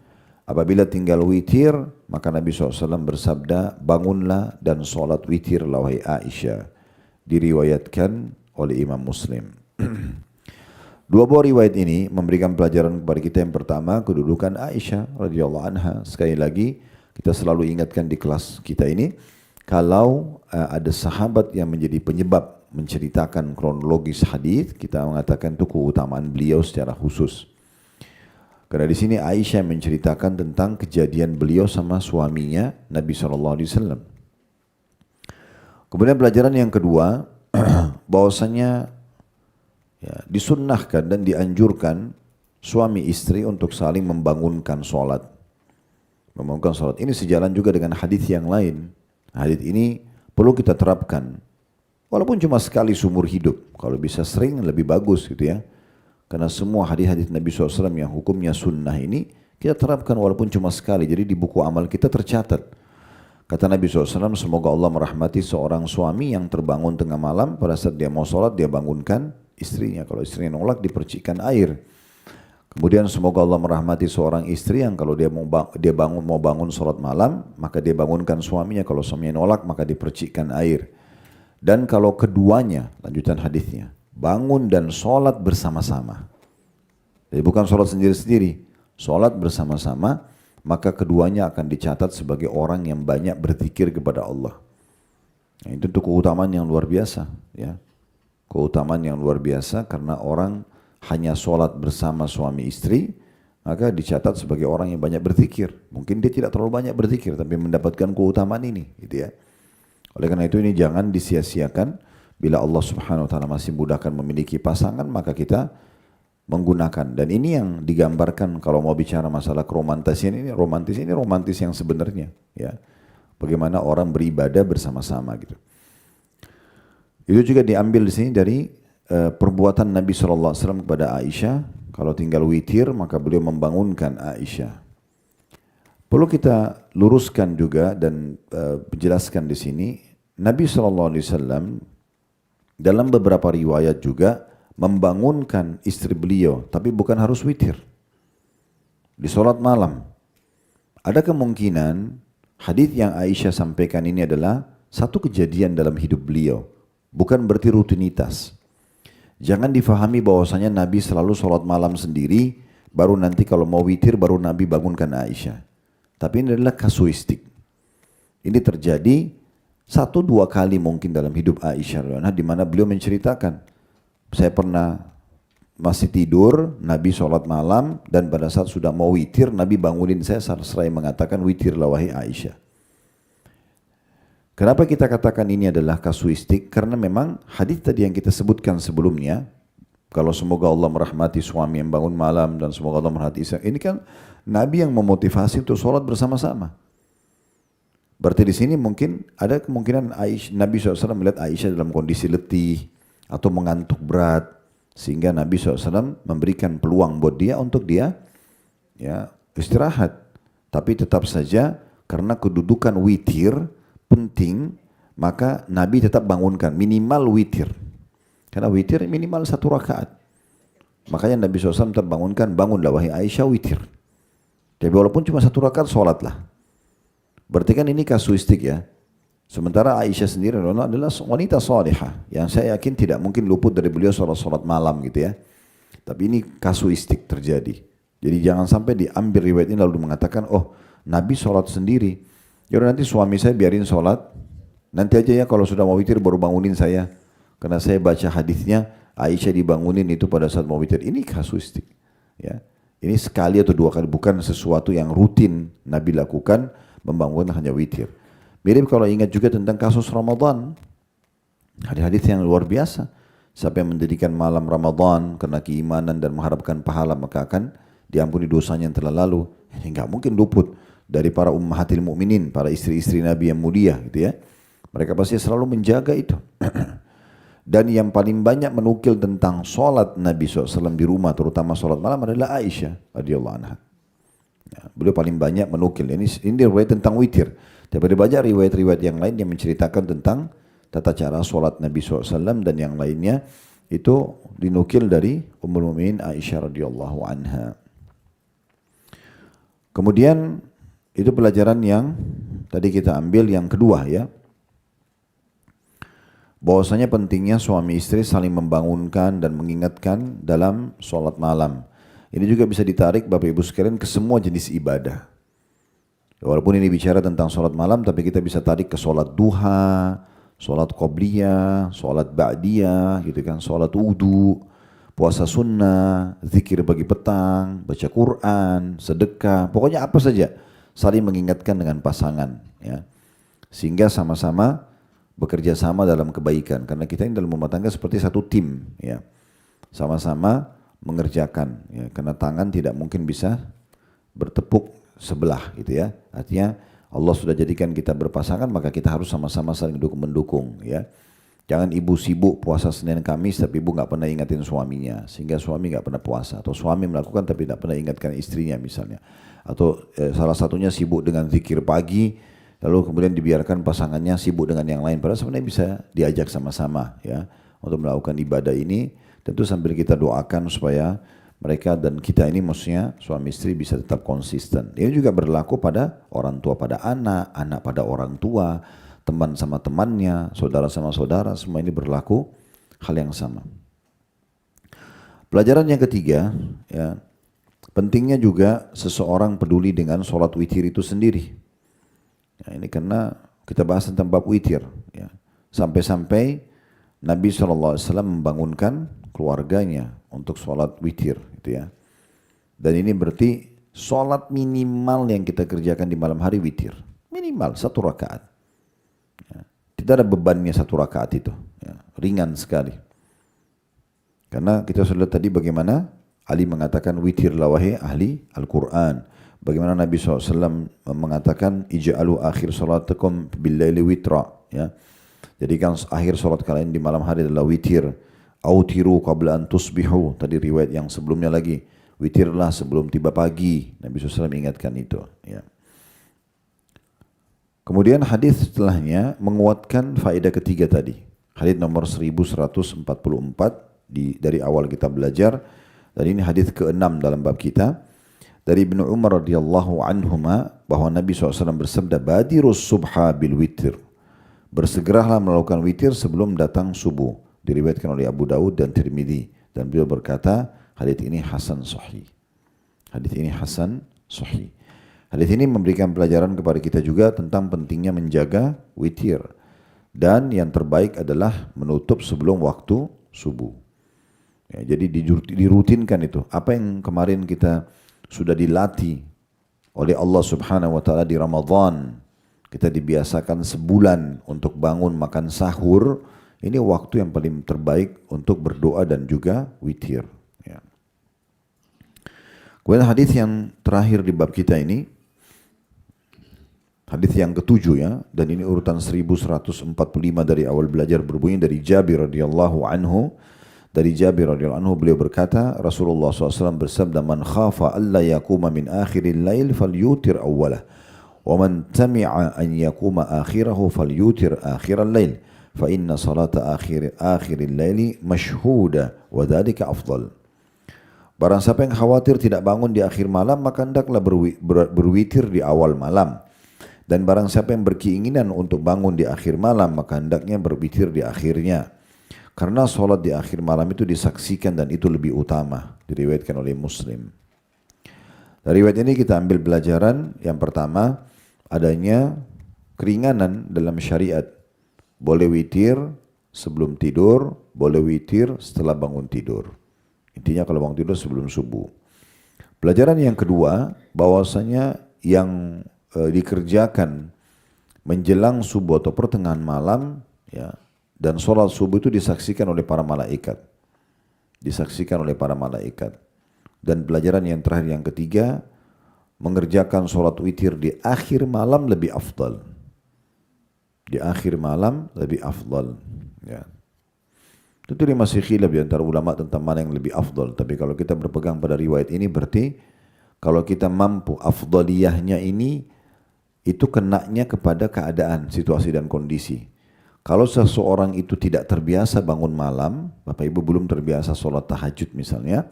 Apabila tinggal witir, maka Nabi SAW bersabda, bangunlah dan sholat witir wahai Aisyah. Diriwayatkan oleh Imam Muslim. Dua buah riwayat ini memberikan pelajaran kepada kita. Yang pertama, kedudukan Aisyah radhiyallahu anha. Sekali lagi kita selalu ingatkan di kelas kita ini, kalau ada sahabat yang menjadi penyebab menceritakan kronologis hadis, kita mengatakan itu keutamaan beliau secara khusus. Karena di sini Aisyah menceritakan tentang kejadian beliau sama suaminya Nabi SAW. Kemudian pelajaran yang kedua, bahwasanya ya, disunnahkan dan dianjurkan suami istri untuk saling membangunkan sholat. Membangunkan sholat ini sejalan juga dengan hadis yang lain. Hadis ini perlu kita terapkan. Walaupun cuma sekali seumur hidup. Kalau bisa sering lebih bagus gitu ya. Karena semua hadis-hadis Nabi SAW yang hukumnya sunnah ini kita terapkan walaupun cuma sekali. Jadi di buku amal kita tercatat. Kata Nabi SAW, semoga Allah merahmati seorang suami yang terbangun tengah malam, pada saat dia mau sholat, dia bangunkan istrinya. Kalau istrinya nolak, dipercikkan air. Kemudian semoga Allah merahmati seorang istri yang kalau dia mau bangun sholat malam, maka dia bangunkan suaminya. Kalau suaminya nolak, maka dipercikkan air. Dan kalau keduanya, lanjutan hadisnya, bangun dan sholat bersama-sama. Jadi bukan sholat sendiri-sendiri, sholat bersama-sama, maka keduanya akan dicatat sebagai orang yang banyak berzikir kepada Allah. Nah, itu untuk keutamaan yang luar biasa, ya. Keutamaan yang luar biasa karena orang hanya sholat bersama suami istri, maka dicatat sebagai orang yang banyak berzikir. Mungkin dia tidak terlalu banyak berzikir, tapi mendapatkan keutamaan ini, gitu ya. Oleh karena itu ini jangan disia-siakan. Bila Allah Subhanahu Wa Taala masih mudahkan memiliki pasangan, maka kita menggunakan. Dan ini yang digambarkan kalau mau bicara masalah keromantisan ini romantis yang sebenarnya, ya. bagaimana orang beribadah bersama-sama gitu. Itu juga diambil di sini dari perbuatan Nabi SAW kepada Aisyah. Kalau tinggal witir maka beliau membangunkan Aisyah. Perlu kita luruskan juga dan menjelaskan di sini, Nabi SAW dalam beberapa riwayat juga membangunkan istri beliau, tapi bukan harus witir. Di sholat malam. Ada kemungkinan hadis yang Aisyah sampaikan ini adalah satu kejadian dalam hidup beliau. Bukan berarti rutinitas. Jangan difahami bahwasanya Nabi selalu sholat malam sendiri, baru nanti kalau mau witir baru Nabi bangunkan Aisyah. Tapi ini adalah kasuistik. Ini terjadi 1-2 kali mungkin dalam hidup Aisyah, di mana beliau menceritakan, saya pernah masih tidur, Nabi sholat malam, dan pada saat sudah mau witir, Nabi bangunin saya seraya mengatakan, witirlah wahai Aisyah. Kenapa kita katakan ini adalah kasuistik? Karena memang hadis tadi yang kita sebutkan sebelumnya, kalau semoga Allah merahmati suami yang bangun malam, dan semoga Allah merahmati istri, ini kan Nabi yang memotivasi untuk sholat bersama-sama. Berarti di sini mungkin ada kemungkinan Nabi SAW melihat Aisyah dalam kondisi letih, atau mengantuk berat, sehingga Nabi SAW memberikan peluang buat dia untuk dia ya, istirahat. Tapi tetap saja karena kedudukan witir penting, maka Nabi tetap bangunkan minimal witir. Karena witir minimal 1 rakaat. Makanya Nabi SAW tetap bangunkan, bangunlah wahai Aisyah witir. Jadi walaupun cuma 1 rakaat sholatlah. Berarti kan ini kasuistik ya. Sementara Aisyah sendiri adalah wanita salihah yang saya yakin tidak mungkin luput dari beliau sholat malam gitu ya. Tapi ini kasuistik terjadi. Jadi jangan sampai diambil riwayat ini lalu mengatakan, oh Nabi sholat sendiri. Yaudah nanti suami saya biarin sholat. Nanti aja ya kalau sudah mau witir baru bangunin saya. Karena saya baca hadisnya Aisyah dibangunin itu pada saat mau witir. Ini kasuistik. Ya. Ini sekali atau 2 kali, bukan sesuatu yang rutin Nabi lakukan, membangun hanya witir. Mirip kalau ingat juga tentang kasus Ramadan. Hadis-hadis yang luar biasa. Siapa yang mendirikan malam Ramadan karena keimanan dan mengharapkan pahala, maka akan diampuni dosanya yang telah lalu. Ini enggak mungkin luput dari para ummahatil mukminin, para istri-istri Nabi yang mulia gitu ya. Mereka pasti selalu menjaga itu. Dan yang paling banyak menukil tentang sholat Nabi SAW di rumah, terutama sholat malam, adalah Aisyah radhiyallahu anha. Ya, beliau paling banyak menukil. Ini riwayat tentang witir. Tapi banyak riwayat-riwayat yang lain yang menceritakan tentang tata cara sholat Nabi SAW dan yang lainnya itu dinukil dari Ummul Mukminin Aisyah radhiyallahu anha. Kemudian itu pelajaran yang tadi kita ambil yang kedua ya. Bahwasanya pentingnya suami istri saling membangunkan dan mengingatkan dalam sholat malam. Ini juga bisa ditarik Bapak Ibu sekalian ke semua jenis ibadah. Walaupun ini bicara tentang sholat malam, tapi kita bisa tarik ke sholat duha, sholat qobliyah, sholat ba'diyah, gitu kan, sholat wudu, puasa sunnah, zikir pagi petang, baca Quran, sedekah, pokoknya apa saja, saling mengingatkan dengan pasangan, ya, sehingga sama-sama bekerja sama dalam kebaikan. Karena kita ini dalam rumah tangga seperti satu tim, ya, sama-sama mengerjakan, ya, karena tangan tidak mungkin bisa bertepuk sebelah gitu ya. Artinya Allah sudah jadikan kita berpasangan, maka kita harus sama-sama saling mendukung ya. Jangan ibu sibuk puasa Senin Kamis tapi ibu nggak pernah ingatin suaminya, sehingga suami nggak pernah puasa, atau suami melakukan tapi tidak pernah ingatkan istrinya misalnya. Atau salah satunya sibuk dengan zikir pagi lalu kemudian dibiarkan pasangannya sibuk dengan yang lain, padahal sebenarnya bisa diajak sama-sama ya untuk melakukan ibadah ini. Tentu sambil kita doakan supaya mereka dan kita ini maksudnya suami istri bisa tetap konsisten. Ini juga berlaku pada orang tua pada anak, anak pada orang tua, teman sama temannya, saudara sama saudara, semua ini berlaku hal yang sama. Pelajaran yang ketiga, ya, pentingnya juga seseorang peduli dengan sholat witir itu sendiri. Ya, ini karena kita bahas tentang bab witir. Ya. Sampai-sampai Nabi SAW membangunkan keluarganya untuk sholat witir gitu ya. Dan ini berarti sholat minimal yang kita kerjakan di malam hari witir. Minimal 1 rakaat. Ya. Tidak ada bebannya 1 rakaat itu. Ya. Ringan sekali. Karena kita sudah lihat tadi bagaimana Ali mengatakan witirlah wahai ahli Al-Quran. Bagaimana Nabi SAW mengatakan, ij'alu akhir salatakum bil-laili witra. Ya. Jadikan akhir salat kalian di malam hari adalah witir. Autiru qabla an tusbihu. Tadi riwayat yang sebelumnya lagi. Witirlah sebelum tiba pagi. Nabi SAW ingatkan itu. Ya. Kemudian hadis setelahnya menguatkan faedah ketiga tadi. Hadis nomor 1144 dari awal kita belajar. Dan ini hadis ke-6 dalam bab kita. Dari Ibnu Umar radhiyallahu anhuma bahwa Nabi SAW bersabda, badirus subha bil witir. Bersegeralah melakukan witir sebelum datang subuh. Diriwayatkan oleh Abu Daud dan Tirmidzi. Dan beliau berkata, hadis ini hasan sahih. Hadis ini hasan sahih. Hadis ini memberikan pelajaran kepada kita juga tentang pentingnya menjaga witir. Dan yang terbaik adalah menutup sebelum waktu subuh. Ya, jadi dirutinkan itu. Apa yang kemarin kita sudah dilatih oleh Allah Subhanahu wa taala di Ramadan. Kita dibiasakan sebulan untuk bangun makan sahur. Ini waktu yang paling terbaik untuk berdoa dan juga witir. Ya. Kemudian hadis yang terakhir di bab kita ini, hadis yang ketujuh ya, dan ini urutan 1145 dari awal belajar berbunyi dari Jabir radhiyallahu anhu. Dari Jabir radhiyallahu anhu beliau berkata, Rasulullah SAW bersabda, man khafa alla yakuma min akhiril lail falyutir awwalah, wa man tami'a an yakuma akhirahu falyutir akhiral lail, fa inna salata akhiril laili mashhuda wa dhalika afdal. Barang siapa yang khawatir tidak bangun di akhir malam, maka hendaklah berwitir di awal malam. Dan barang siapa yang berkeinginan untuk bangun di akhir malam, maka hendaknya berwitir di akhirnya. Karena sholat di akhir malam itu disaksikan dan itu lebih utama. Diriwayatkan oleh Muslim. Dari riwayat ini kita ambil pelajaran. Yang pertama, adanya keringanan dalam syariat. Boleh witir sebelum tidur, boleh witir setelah bangun tidur. Intinya kalau bangun tidur sebelum subuh. Pelajaran yang kedua, bahwasanya yang dikerjakan menjelang subuh atau pertengahan malam, ya, dan sholat subuh itu disaksikan oleh para malaikat. Disaksikan oleh para malaikat. Dan pelajaran yang terakhir yang ketiga, mengerjakan sholat witir di akhir malam lebih afdal. Di akhir malam lebih afdal. Ya. Tentu ini masih khilaf di antara ulama tentang mana yang lebih afdal. Tapi kalau kita berpegang pada riwayat ini berarti kalau kita mampu afdaliyahnya ini, itu kenanya kepada keadaan, situasi dan kondisi. Kalau seseorang itu tidak terbiasa bangun malam, Bapak Ibu belum terbiasa sholat tahajud misalnya,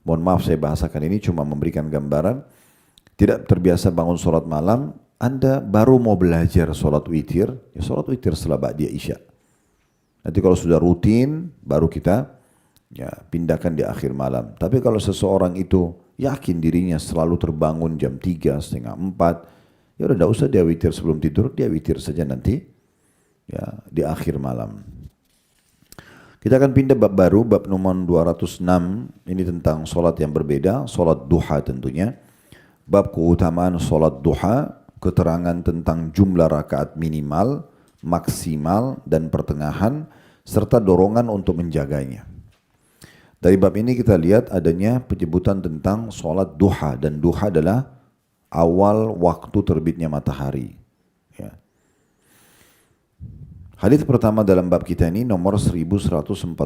mohon maaf saya bahasakan ini cuma memberikan gambaran, tidak terbiasa bangun sholat malam, Anda baru mau belajar sholat witir, ya sholat witir setelah ba'diyah isya. Nanti kalau sudah rutin, baru kita ya pindahkan di akhir malam. Tapi kalau seseorang itu yakin dirinya selalu terbangun jam 3, setengah 4, ya udah tidak usah dia witir sebelum tidur, dia witir saja nanti. Ya, di akhir malam. Kita akan pindah bab baru, bab nomor 206. Ini tentang solat yang berbeda, solat duha tentunya. Bab keutamaan solat duha, keterangan tentang jumlah rakaat minimal, maksimal, dan pertengahan, serta dorongan untuk menjaganya. Dari bab ini kita lihat adanya penyebutan tentang solat duha, dan duha adalah awal waktu terbitnya matahari. Ya. Hadis pertama dalam bab kita ini nomor 1146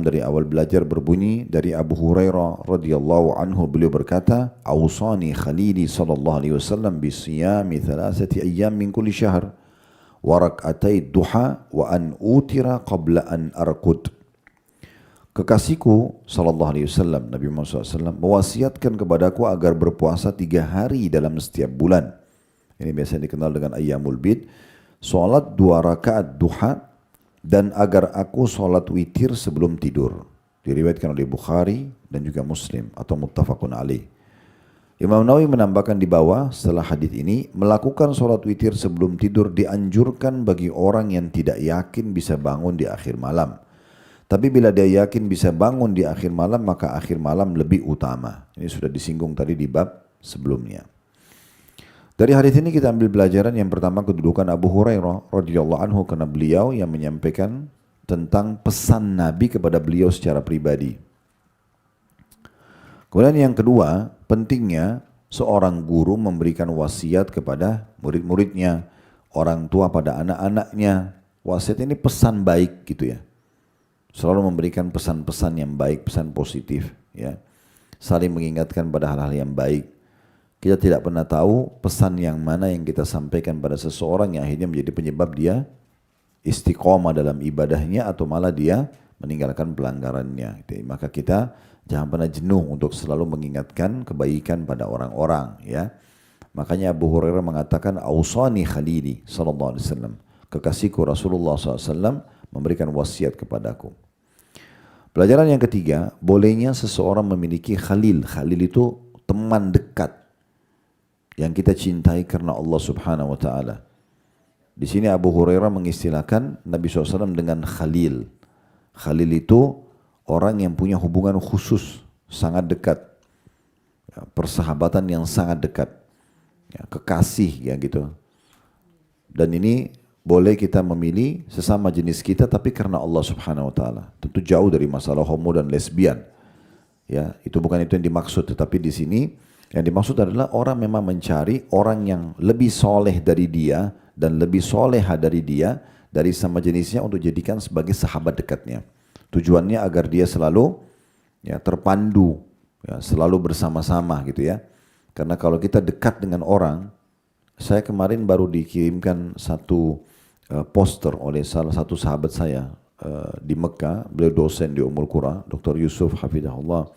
dari awal belajar berbunyi dari Abu Hurairah radhiyallahu anhu, beliau berkata, "Awsani Khalili sallallahu alaihi wasallam bi siyami 3 ayyam min kulli syahr wa rak'atay duha wa an utira qabla an arqud." Kekasihku sallallahu alaihi wasallam, Nabi Muhammad SAW mewasiatkan kepadaku agar berpuasa 3 hari dalam setiap bulan. Ini biasa dikenal dengan ayyamul bid. Salat 2 rakaat duha dan agar aku salat witir sebelum tidur. Diriwayatkan oleh Bukhari dan juga Muslim atau muttafaqun alaih. Imam Nawawi menambahkan di bawah setelah hadis ini, melakukan salat witir sebelum tidur dianjurkan bagi orang yang tidak yakin bisa bangun di akhir malam. Tapi bila dia yakin bisa bangun di akhir malam, maka akhir malam lebih utama. Ini sudah disinggung tadi di bab sebelumnya. Dari hadis ini kita ambil pelajaran yang pertama, kedudukan Abu Hurairah radhiyallahu anhu, karena beliau yang menyampaikan tentang pesan Nabi kepada beliau secara pribadi. Kemudian yang kedua, pentingnya Seorang guru memberikan wasiat kepada murid-muridnya, orang tua pada anak-anaknya. Wasiat ini pesan baik gitu ya. Selalu memberikan pesan-pesan yang baik, pesan positif ya. Saling mengingatkan pada hal-hal yang baik. Kita tidak pernah tahu pesan yang mana yang kita sampaikan pada seseorang yang akhirnya menjadi penyebab dia istiqomah dalam ibadahnya atau malah dia meninggalkan pelanggarannya. Maka kita jangan pernah jenuh untuk selalu mengingatkan kebaikan pada orang-orang ya. Makanya Abu Hurairah mengatakan ausani khalili sallallahu alaihi wasallam. Kekasihku Rasulullah SAW memberikan wasiat kepadaku. Pelajaran yang ketiga, bolehnya seseorang memiliki khalil. Khalil itu teman dekat yang kita cintai karena Allah Subhanahu wa taala. Di sini Abu Hurairah mengistilahkan Nabi SAW dengan khalil. Khalil itu orang yang punya hubungan khusus, sangat dekat. Ya, persahabatan yang sangat dekat. Ya, kekasih ya gitu. Dan ini boleh kita memilih sesama jenis kita tapi karena Allah Subhanahu wa taala. Tentu jauh dari masalah homo dan lesbian. Ya, itu bukan itu yang dimaksud, tetapi di sini yang dimaksud adalah orang memang mencari orang yang lebih soleh dari dia dan lebih soleha dari dia dari sama jenisnya untuk jadikan sebagai sahabat dekatnya. Tujuannya agar dia selalu ya terpandu, ya, selalu bersama-sama gitu ya. Karena kalau kita dekat dengan orang, saya kemarin baru dikirimkan satu poster oleh salah satu sahabat saya di Mekah, beliau dosen di Ummul Qura, Dr. Yusuf Hafidahullah.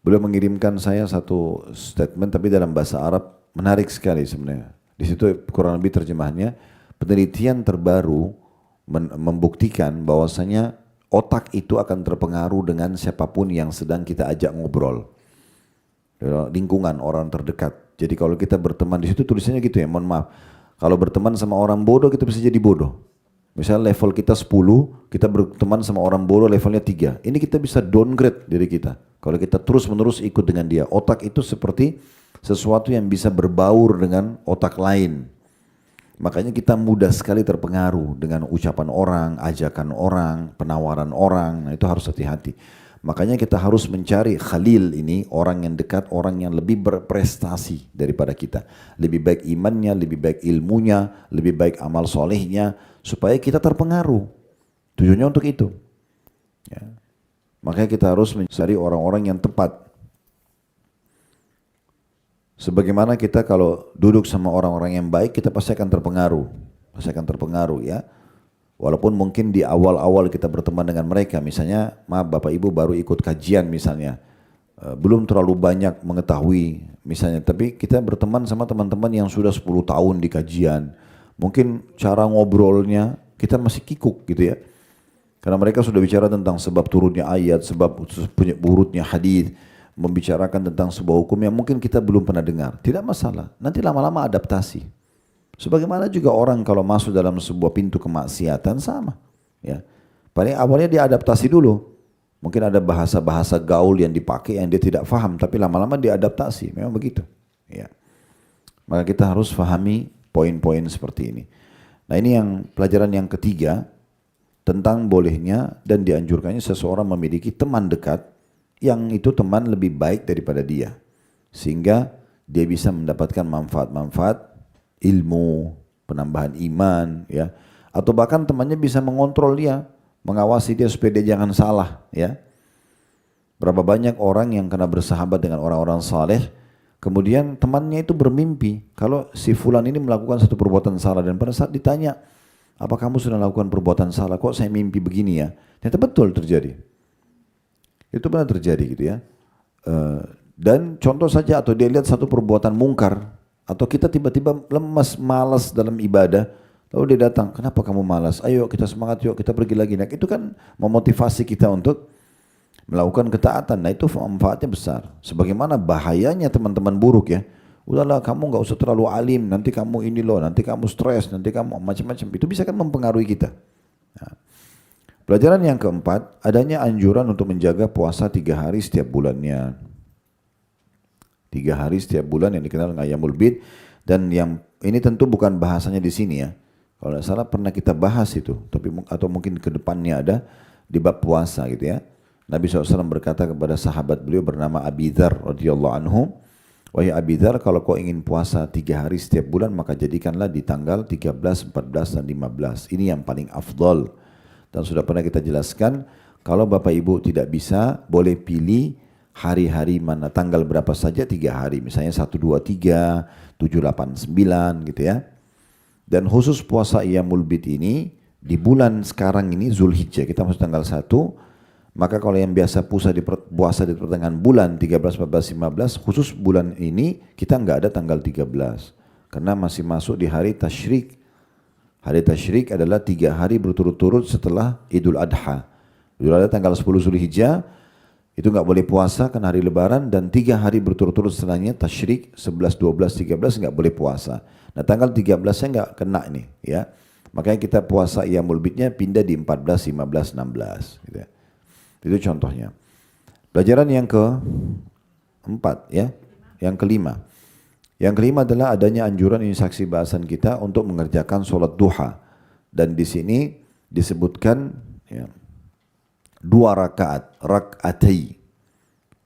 Beliau mengirimkan saya satu statement tapi dalam bahasa Arab, menarik sekali sebenarnya. Di situ kurang lebih terjemahannya, penelitian terbaru membuktikan bahwasanya otak itu akan terpengaruh dengan siapapun yang sedang kita ajak ngobrol. Lingkungan orang terdekat. Jadi kalau kita berteman, di situ tulisannya gitu ya, mohon maaf. Kalau berteman sama orang bodoh kita bisa jadi bodoh. Misalnya level kita 10, kita berteman sama orang bodoh levelnya 3. Ini kita bisa downgrade diri kita. Kalau kita terus-menerus ikut dengan dia. Otak itu seperti sesuatu yang bisa berbaur dengan otak lain. Makanya kita mudah sekali terpengaruh dengan ucapan orang, ajakan orang, penawaran orang. Nah itu harus hati-hati. Makanya kita harus mencari khalil ini, orang yang dekat, orang yang lebih berprestasi daripada kita. Lebih baik imannya, lebih baik ilmunya, lebih baik amal solehnya, supaya kita terpengaruh. Tujuannya untuk itu. Ya. Makanya kita harus mencari orang-orang yang tepat. Sebagaimana kita kalau duduk sama orang-orang yang baik, kita pasti akan terpengaruh. Pasti akan terpengaruh ya. Walaupun mungkin di awal-awal kita berteman dengan mereka, misalnya, maaf Bapak Ibu baru ikut kajian misalnya, belum terlalu banyak mengetahui misalnya, tapi kita berteman sama teman-teman yang sudah 10 tahun di kajian, mungkin cara ngobrolnya kita masih kikuk gitu ya, karena mereka sudah bicara tentang sebab turunnya ayat, sebab urutnya hadis, membicarakan tentang sebuah hukum yang mungkin kita belum pernah dengar, tidak masalah, nanti lama-lama adaptasi. Sebagaimana juga orang kalau masuk dalam sebuah pintu kemaksiatan sama. Ya. Paling awalnya dia adaptasi dulu. Mungkin ada bahasa-bahasa gaul yang dipakai yang dia tidak faham, tapi lama-lama dia adaptasi. Memang begitu. Ya. Maka kita harus fahami poin-poin seperti ini. Nah ini yang pelajaran yang ketiga tentang bolehnya dan dianjurkannya seseorang memiliki teman dekat yang itu teman lebih baik daripada dia. Sehingga dia bisa mendapatkan manfaat-manfaat ilmu, penambahan iman, ya, atau bahkan temannya bisa mengontrol dia, mengawasi dia supaya dia jangan salah, ya. Berapa banyak orang yang kena bersahabat dengan orang-orang saleh, kemudian temannya itu bermimpi kalau si fulan ini melakukan satu perbuatan salah dan pada saat ditanya, apa kamu sudah melakukan perbuatan salah? Kok saya mimpi begini ya? Ternyata betul terjadi. Itu benar terjadi gitu ya. Dan contoh saja atau dia lihat satu perbuatan mungkar. Atau kita tiba-tiba lemas, malas dalam ibadah, lalu dia datang, kenapa kamu malas? Ayo kita semangat yuk, kita pergi lagi. Nah itu kan memotivasi kita untuk melakukan ketaatan. Nah itu manfaatnya besar. Sebagaimana bahayanya teman-teman buruk ya. Udahlah kamu gak usah terlalu alim, nanti kamu ini loh, nanti kamu stres, nanti kamu macam-macam. Itu bisa kan mempengaruhi kita. Nah, pelajaran yang keempat, adanya anjuran untuk menjaga puasa 3 hari setiap bulannya. 3 hari setiap bulan yang dikenal dengan Ayyamul Bid, dan yang ini tentu bukan bahasanya di sini ya. Kalau tidak salah pernah kita bahas itu, tapi atau mungkin ke depannya ada di bab puasa gitu ya. Nabi SAW berkata kepada sahabat beliau bernama Abi Dzar radhiyallahu anhu, Wahai Abi Dzar, kalau kau ingin puasa 3 hari setiap bulan, maka jadikanlah di tanggal 13, 14, dan 15. Ini yang paling afdol. Dan sudah pernah kita jelaskan, kalau Bapak Ibu tidak bisa, boleh pilih hari-hari mana, tanggal berapa saja 3 hari. Misalnya 1, 2, 3, 7, 8, 9 gitu ya. Dan khusus puasa Iyamul Bid ini, di bulan sekarang ini Zulhijjah, kita masuk tanggal 1, maka kalau yang biasa puasa di pertengahan bulan 13, 14, 15, khusus bulan ini kita nggak ada tanggal 13. Karena masih masuk di hari Tasyrik. Hari Tasyrik adalah 3 hari berturut-turut setelah Idul Adha. Idul Adha tanggal 10 Zulhijjah, itu nggak boleh puasa kan hari Lebaran, dan 3 hari berturut-turut setelahnya Tasyrik 11, 12, 13 nggak boleh puasa. Nah tanggal 13-nya nggak kena nih ya. Makanya kita puasa Iyamul Bidnya pindah di 14, 15, 16 gitu ya. Itu contohnya. Pelajaran yang keempat ya, yang kelima. Yang kelima adalah adanya anjuran, ini saksi bahasan kita, untuk mengerjakan sholat duha. Dan di sini disebutkan ya, 2 rakaat, rak'atai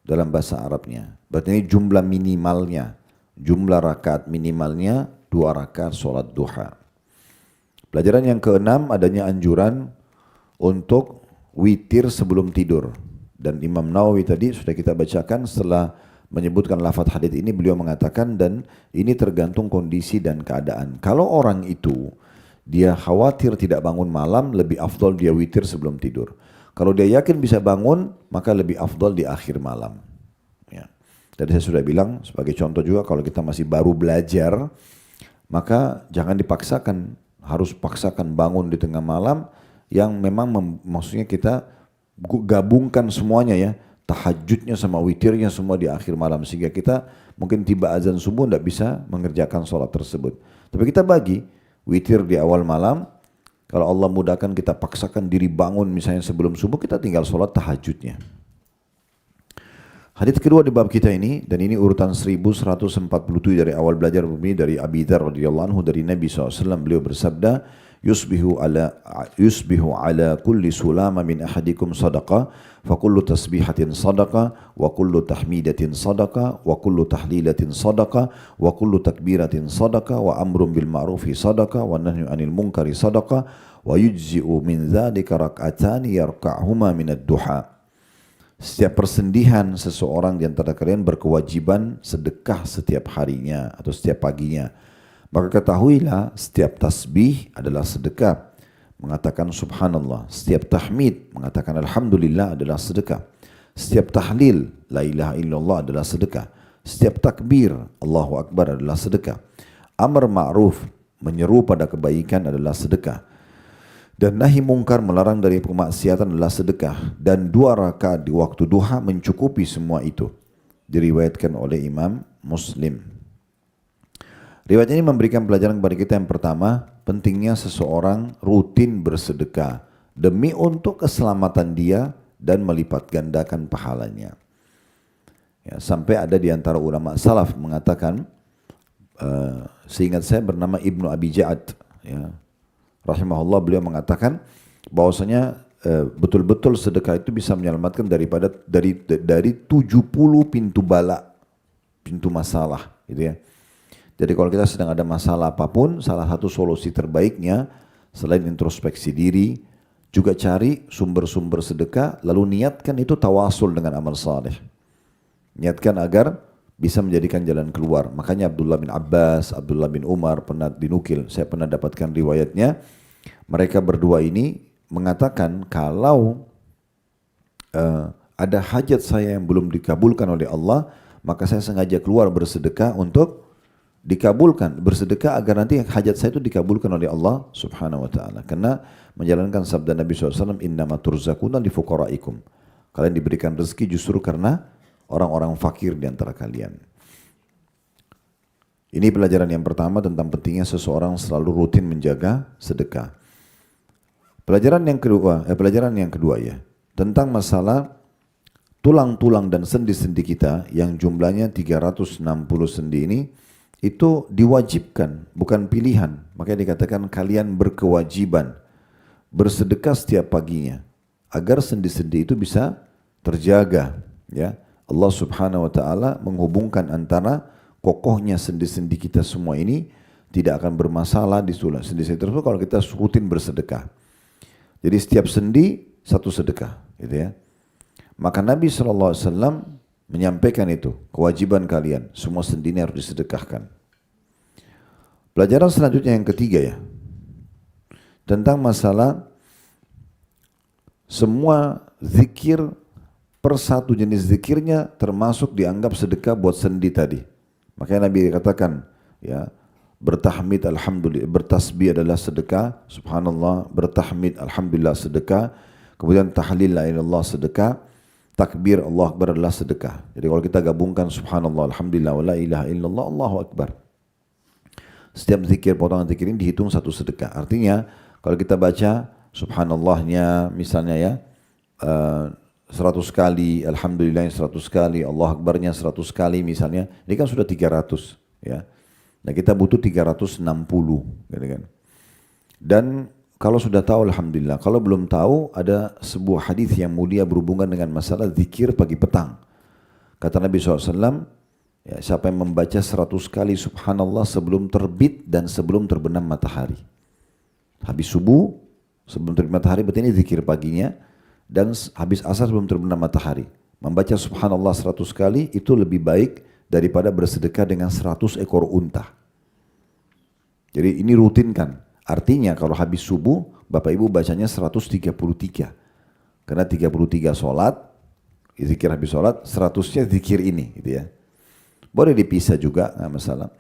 dalam bahasa Arabnya. Berarti ini jumlah minimalnya, jumlah rakaat minimalnya 2 rakaat sholat duha. Pelajaran yang keenam, adanya anjuran untuk witir sebelum tidur. Dan Imam Nawawi tadi sudah kita bacakan setelah menyebutkan lafaz hadits ini, beliau mengatakan, dan ini tergantung kondisi dan keadaan. Kalau orang itu dia khawatir tidak bangun malam, lebih afdol dia witir sebelum tidur. Kalau dia yakin bisa bangun, maka lebih afdol di akhir malam. Ya. Tadi saya sudah bilang sebagai contoh juga, kalau kita masih baru belajar, maka jangan dipaksakan, harus paksakan bangun di tengah malam, yang memang maksudnya kita gabungkan semuanya ya, tahajudnya sama witirnya semua di akhir malam, sehingga kita mungkin tiba azan subuh tidak bisa mengerjakan sholat tersebut. Tapi kita bagi witir di awal malam, kalau Allah mudahkan kita paksakan diri bangun misalnya sebelum subuh, kita tinggal sholat tahajudnya. Hadits kedua di bab kita ini, dan ini urutan 1147 dari awal belajar bumi, dari Abi Dzar radhiyallahu anhu, dari Nabi SAW. Beliau bersabda, yusbihu ala kulli sulama min ahadikum sadaqah, fa kullu tasbihatin sadaqah, wa kullu tahmidatin sadaqah, wa kullu tahlilatin sadaqah, wa kullu takbiratin sadaqah, wa amrun bil ma'rufi sadaqah, wa nahyu anil munkari sadaqah, wa yujzi'u min dzalika rak'atani yarka'huma min ad-duha. Setiap persendihan seseorang di antara kalian berkewajiban sedekah setiap harinya atau setiap paginya. Maka ketahuilah, setiap tasbih adalah sedekah, mengatakan subhanallah. Setiap tahmid, mengatakan alhamdulillah, adalah sedekah. Setiap tahlil, la ilaha illallah, adalah sedekah. Setiap takbir, Allahu Akbar, adalah sedekah. Amar ma'ruf, menyeru pada kebaikan, adalah sedekah. Dan nahi mungkar, melarang dari kemaksiatan, adalah sedekah. Dan 2 rakaat di waktu duha mencukupi semua itu. Diriwayatkan oleh Imam Muslim. Riwayat ini memberikan pelajaran kepada kita, yang pertama, pentingnya seseorang rutin bersedekah demi untuk keselamatan dia dan melipat gandakan pahalanya. Ya, sampai ada di antara ulama salaf mengatakan, seingat saya bernama Ibnu Abi Ja'ad, ya, rahimahullah, beliau mengatakan bahwasanya betul-betul sedekah itu bisa menyelamatkan dari 70 pintu bala, pintu masalah, gitu ya. Jadi kalau kita sedang ada masalah apapun, salah satu solusi terbaiknya selain introspeksi diri, juga cari sumber-sumber sedekah, lalu niatkan itu tawasul dengan amal saleh. Niatkan agar bisa menjadikan jalan keluar. Makanya Abdullah bin Abbas, Abdullah bin Umar pernah dinukil, saya pernah dapatkan riwayatnya, mereka berdua ini mengatakan, kalau ada hajat saya yang belum dikabulkan oleh Allah, maka saya sengaja keluar bersedekah untuk dikabulkan, bersedekah agar nanti hajat saya itu dikabulkan oleh Allah subhanahu wa ta'ala. Karena menjalankan sabda Nabi SAW, innama turzakuna li fuqaraikum, kalian diberikan rezeki justru karena orang-orang fakir di antara kalian. Ini pelajaran yang pertama tentang pentingnya seseorang selalu rutin menjaga sedekah. Pelajaran yang kedua ya, tentang masalah tulang-tulang dan sendi-sendi kita yang jumlahnya 360 sendi ini, itu diwajibkan, bukan pilihan. Makanya dikatakan kalian berkewajiban bersedekah setiap paginya agar sendi-sendi itu bisa terjaga, ya. Allah Subhanahu wa taala menghubungkan antara kokohnya sendi-sendi kita semua ini tidak akan bermasalah di sendi-sendi tersebut kalau kita rutin bersedekah. Jadi setiap sendi satu sedekah, gitu ya. Maka Nabi SAW menyampaikan itu, kewajiban kalian, semua sendi ini harus disedekahkan. Pelajaran selanjutnya yang ketiga ya, tentang masalah semua zikir per satu jenis zikirnya termasuk dianggap sedekah buat sendi tadi. Makanya Nabi katakan, ya, bertahmid alhamdulillah, bertasbih adalah sedekah, subhanallah, bertahmid alhamdulillah sedekah, kemudian tahlil la ilaha illallah sedekah, takbir Allah Akbar adalah sedekah. Jadi kalau kita gabungkan subhanallah, alhamdulillah, wa la ilaha illallah, Allahu Akbar. Setiap zikir, potongan zikir ini dihitung satu sedekah. Artinya kalau kita baca subhanallahnya misalnya ya, 100 kali, alhamdulillah 100 kali, Allah Akbarnya 100 kali misalnya, ini kan sudah 300 ya. Nah kita butuh 360 gitu kan. Dan kalau sudah tahu alhamdulillah, kalau belum tahu ada sebuah hadis yang mulia berhubungan dengan masalah zikir pagi petang. Kata Nabi SAW, ya, siapa yang membaca 100 kali subhanallah sebelum terbit dan sebelum terbenam matahari. Habis subuh, sebelum terbit matahari, berarti ini zikir paginya, dan habis asar sebelum terbenam matahari. Membaca subhanallah 100 kali itu lebih baik daripada bersedekah dengan 100 ekor unta. Jadi ini rutinkan. Artinya kalau habis subuh, Bapak Ibu bacanya 133. Karena 33 sholat, zikir habis sholat, 100-nya zikir ini. Gitu ya. Boleh dipisah juga, nggak masalah.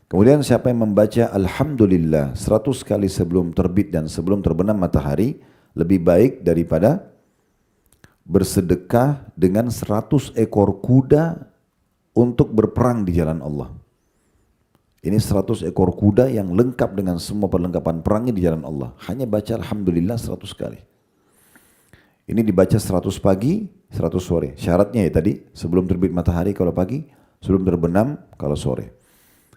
Kemudian siapa yang membaca alhamdulillah 100 kali sebelum terbit dan sebelum terbenam matahari, lebih baik daripada bersedekah dengan 100 ekor kuda untuk berperang di jalan Allah. Ini 100 ekor kuda yang lengkap dengan semua perlengkapan perangnya di jalan Allah. Hanya baca alhamdulillah 100 kali. Ini dibaca 100 pagi, 100 sore. Syaratnya ya tadi, sebelum terbit matahari kalau pagi, sebelum terbenam kalau sore.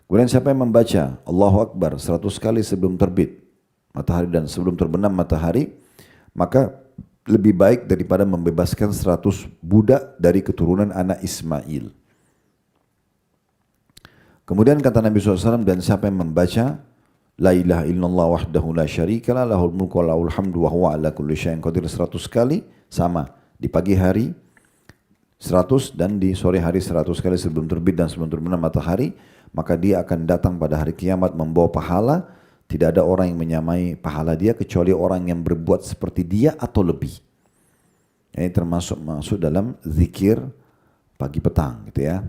Kemudian siapa yang membaca Allahu Akbar 100 kali sebelum terbit matahari dan sebelum terbenam matahari, maka lebih baik daripada membebaskan 100 budak dari keturunan anak Ismail. Kemudian kata Nabi SAW, dan siapa yang membaca La ilaha illallah wahdahu la syarikalah lahul mulku wa lahul hamdu wa huwa ala kulli syai'in qadir 100 kali, sama di pagi hari 100 dan di sore hari 100 kali sebelum terbit dan sebelum terbenam matahari, maka dia akan datang pada hari kiamat membawa pahala. Tidak ada orang yang menyamai pahala dia kecuali orang yang berbuat seperti dia atau lebih. Ini termasuk masuk dalam zikir pagi petang gitu ya.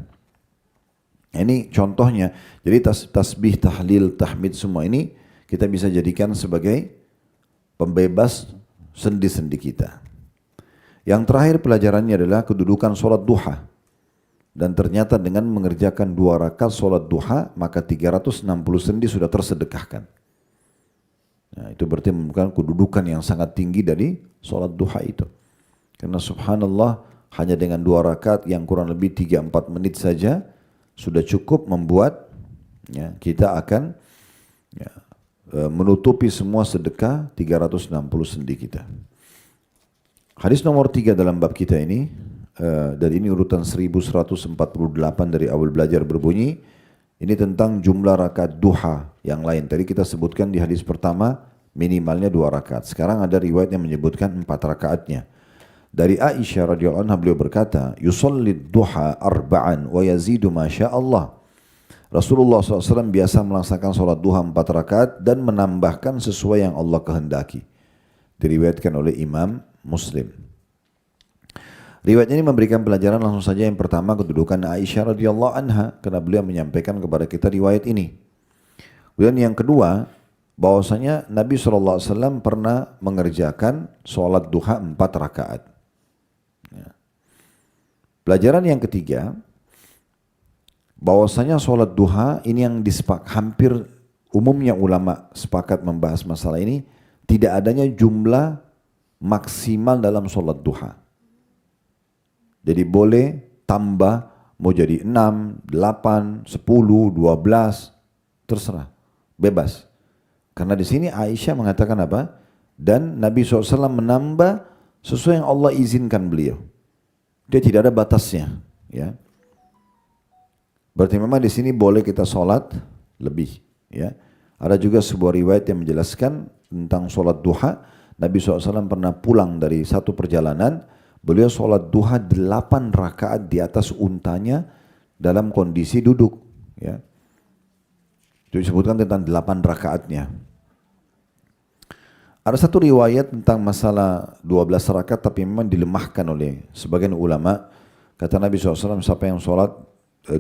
Ini contohnya. Jadi tasbih, tahlil, tahmid semua ini kita bisa jadikan sebagai pembebas sendi-sendi kita. Yang terakhir pelajarannya adalah kedudukan sholat duha. Dan ternyata dengan mengerjakan 2 rakaat sholat duha, maka 360 sendi sudah tersedekahkan. Nah, itu berarti merupakan kedudukan yang sangat tinggi dari sholat duha itu. Karena subhanallah hanya dengan 2 rakaat yang kurang lebih 3-4 menit saja sudah cukup membuat ya, kita akan ya, menutupi semua sedekah 360 sendi kita. Hadis nomor 3 dalam bab kita ini, dan ini urutan 1148 dari awal belajar berbunyi, ini tentang jumlah rakaat duha yang lain. Tadi kita sebutkan di hadis pertama minimalnya 2 rakaat. Sekarang ada riwayat yang menyebutkan 4 rakaatnya. Dari Aisyah radhiyallahu anha beliau berkata, "Yusallid duha arba'an wa yazidu ma syaa Allah." Rasulullah SAW biasa melaksanakan salat duha 4 rakaat dan menambahkan sesuai yang Allah kehendaki. Diriwayatkan oleh Imam Muslim. Riwayat ini memberikan pelajaran langsung saja. Yang pertama kedudukan Aisyah radhiyallahu anha karena beliau menyampaikan kepada kita riwayat ini. Kemudian yang kedua, bahwasanya Nabi SAW pernah mengerjakan salat duha 4 rakaat. Pelajaran yang ketiga, bahwasanya sholat duha ini yang hampir umumnya ulama sepakat membahas masalah ini, tidak adanya jumlah maksimal dalam sholat duha. Jadi boleh tambah, mau jadi 6, 8, 10, 12, terserah, bebas. Karena di sini Aisyah mengatakan apa? Dan Nabi SAW menambah sesuai yang Allah izinkan beliau. Dia tidak ada batasnya, ya. Berarti memang di sini boleh kita sholat lebih. Ya. Ada juga sebuah riwayat yang menjelaskan tentang sholat duha. Nabi SAW pernah pulang dari satu perjalanan, beliau sholat duha 8 rakaat di atas untanya dalam kondisi duduk. Ya. Itu disebutkan tentang 8 rakaatnya. Ada satu riwayat tentang masalah 12 rakaat tapi memang dilemahkan oleh sebagian ulama. Kata Nabi SAW, siapa yang sholat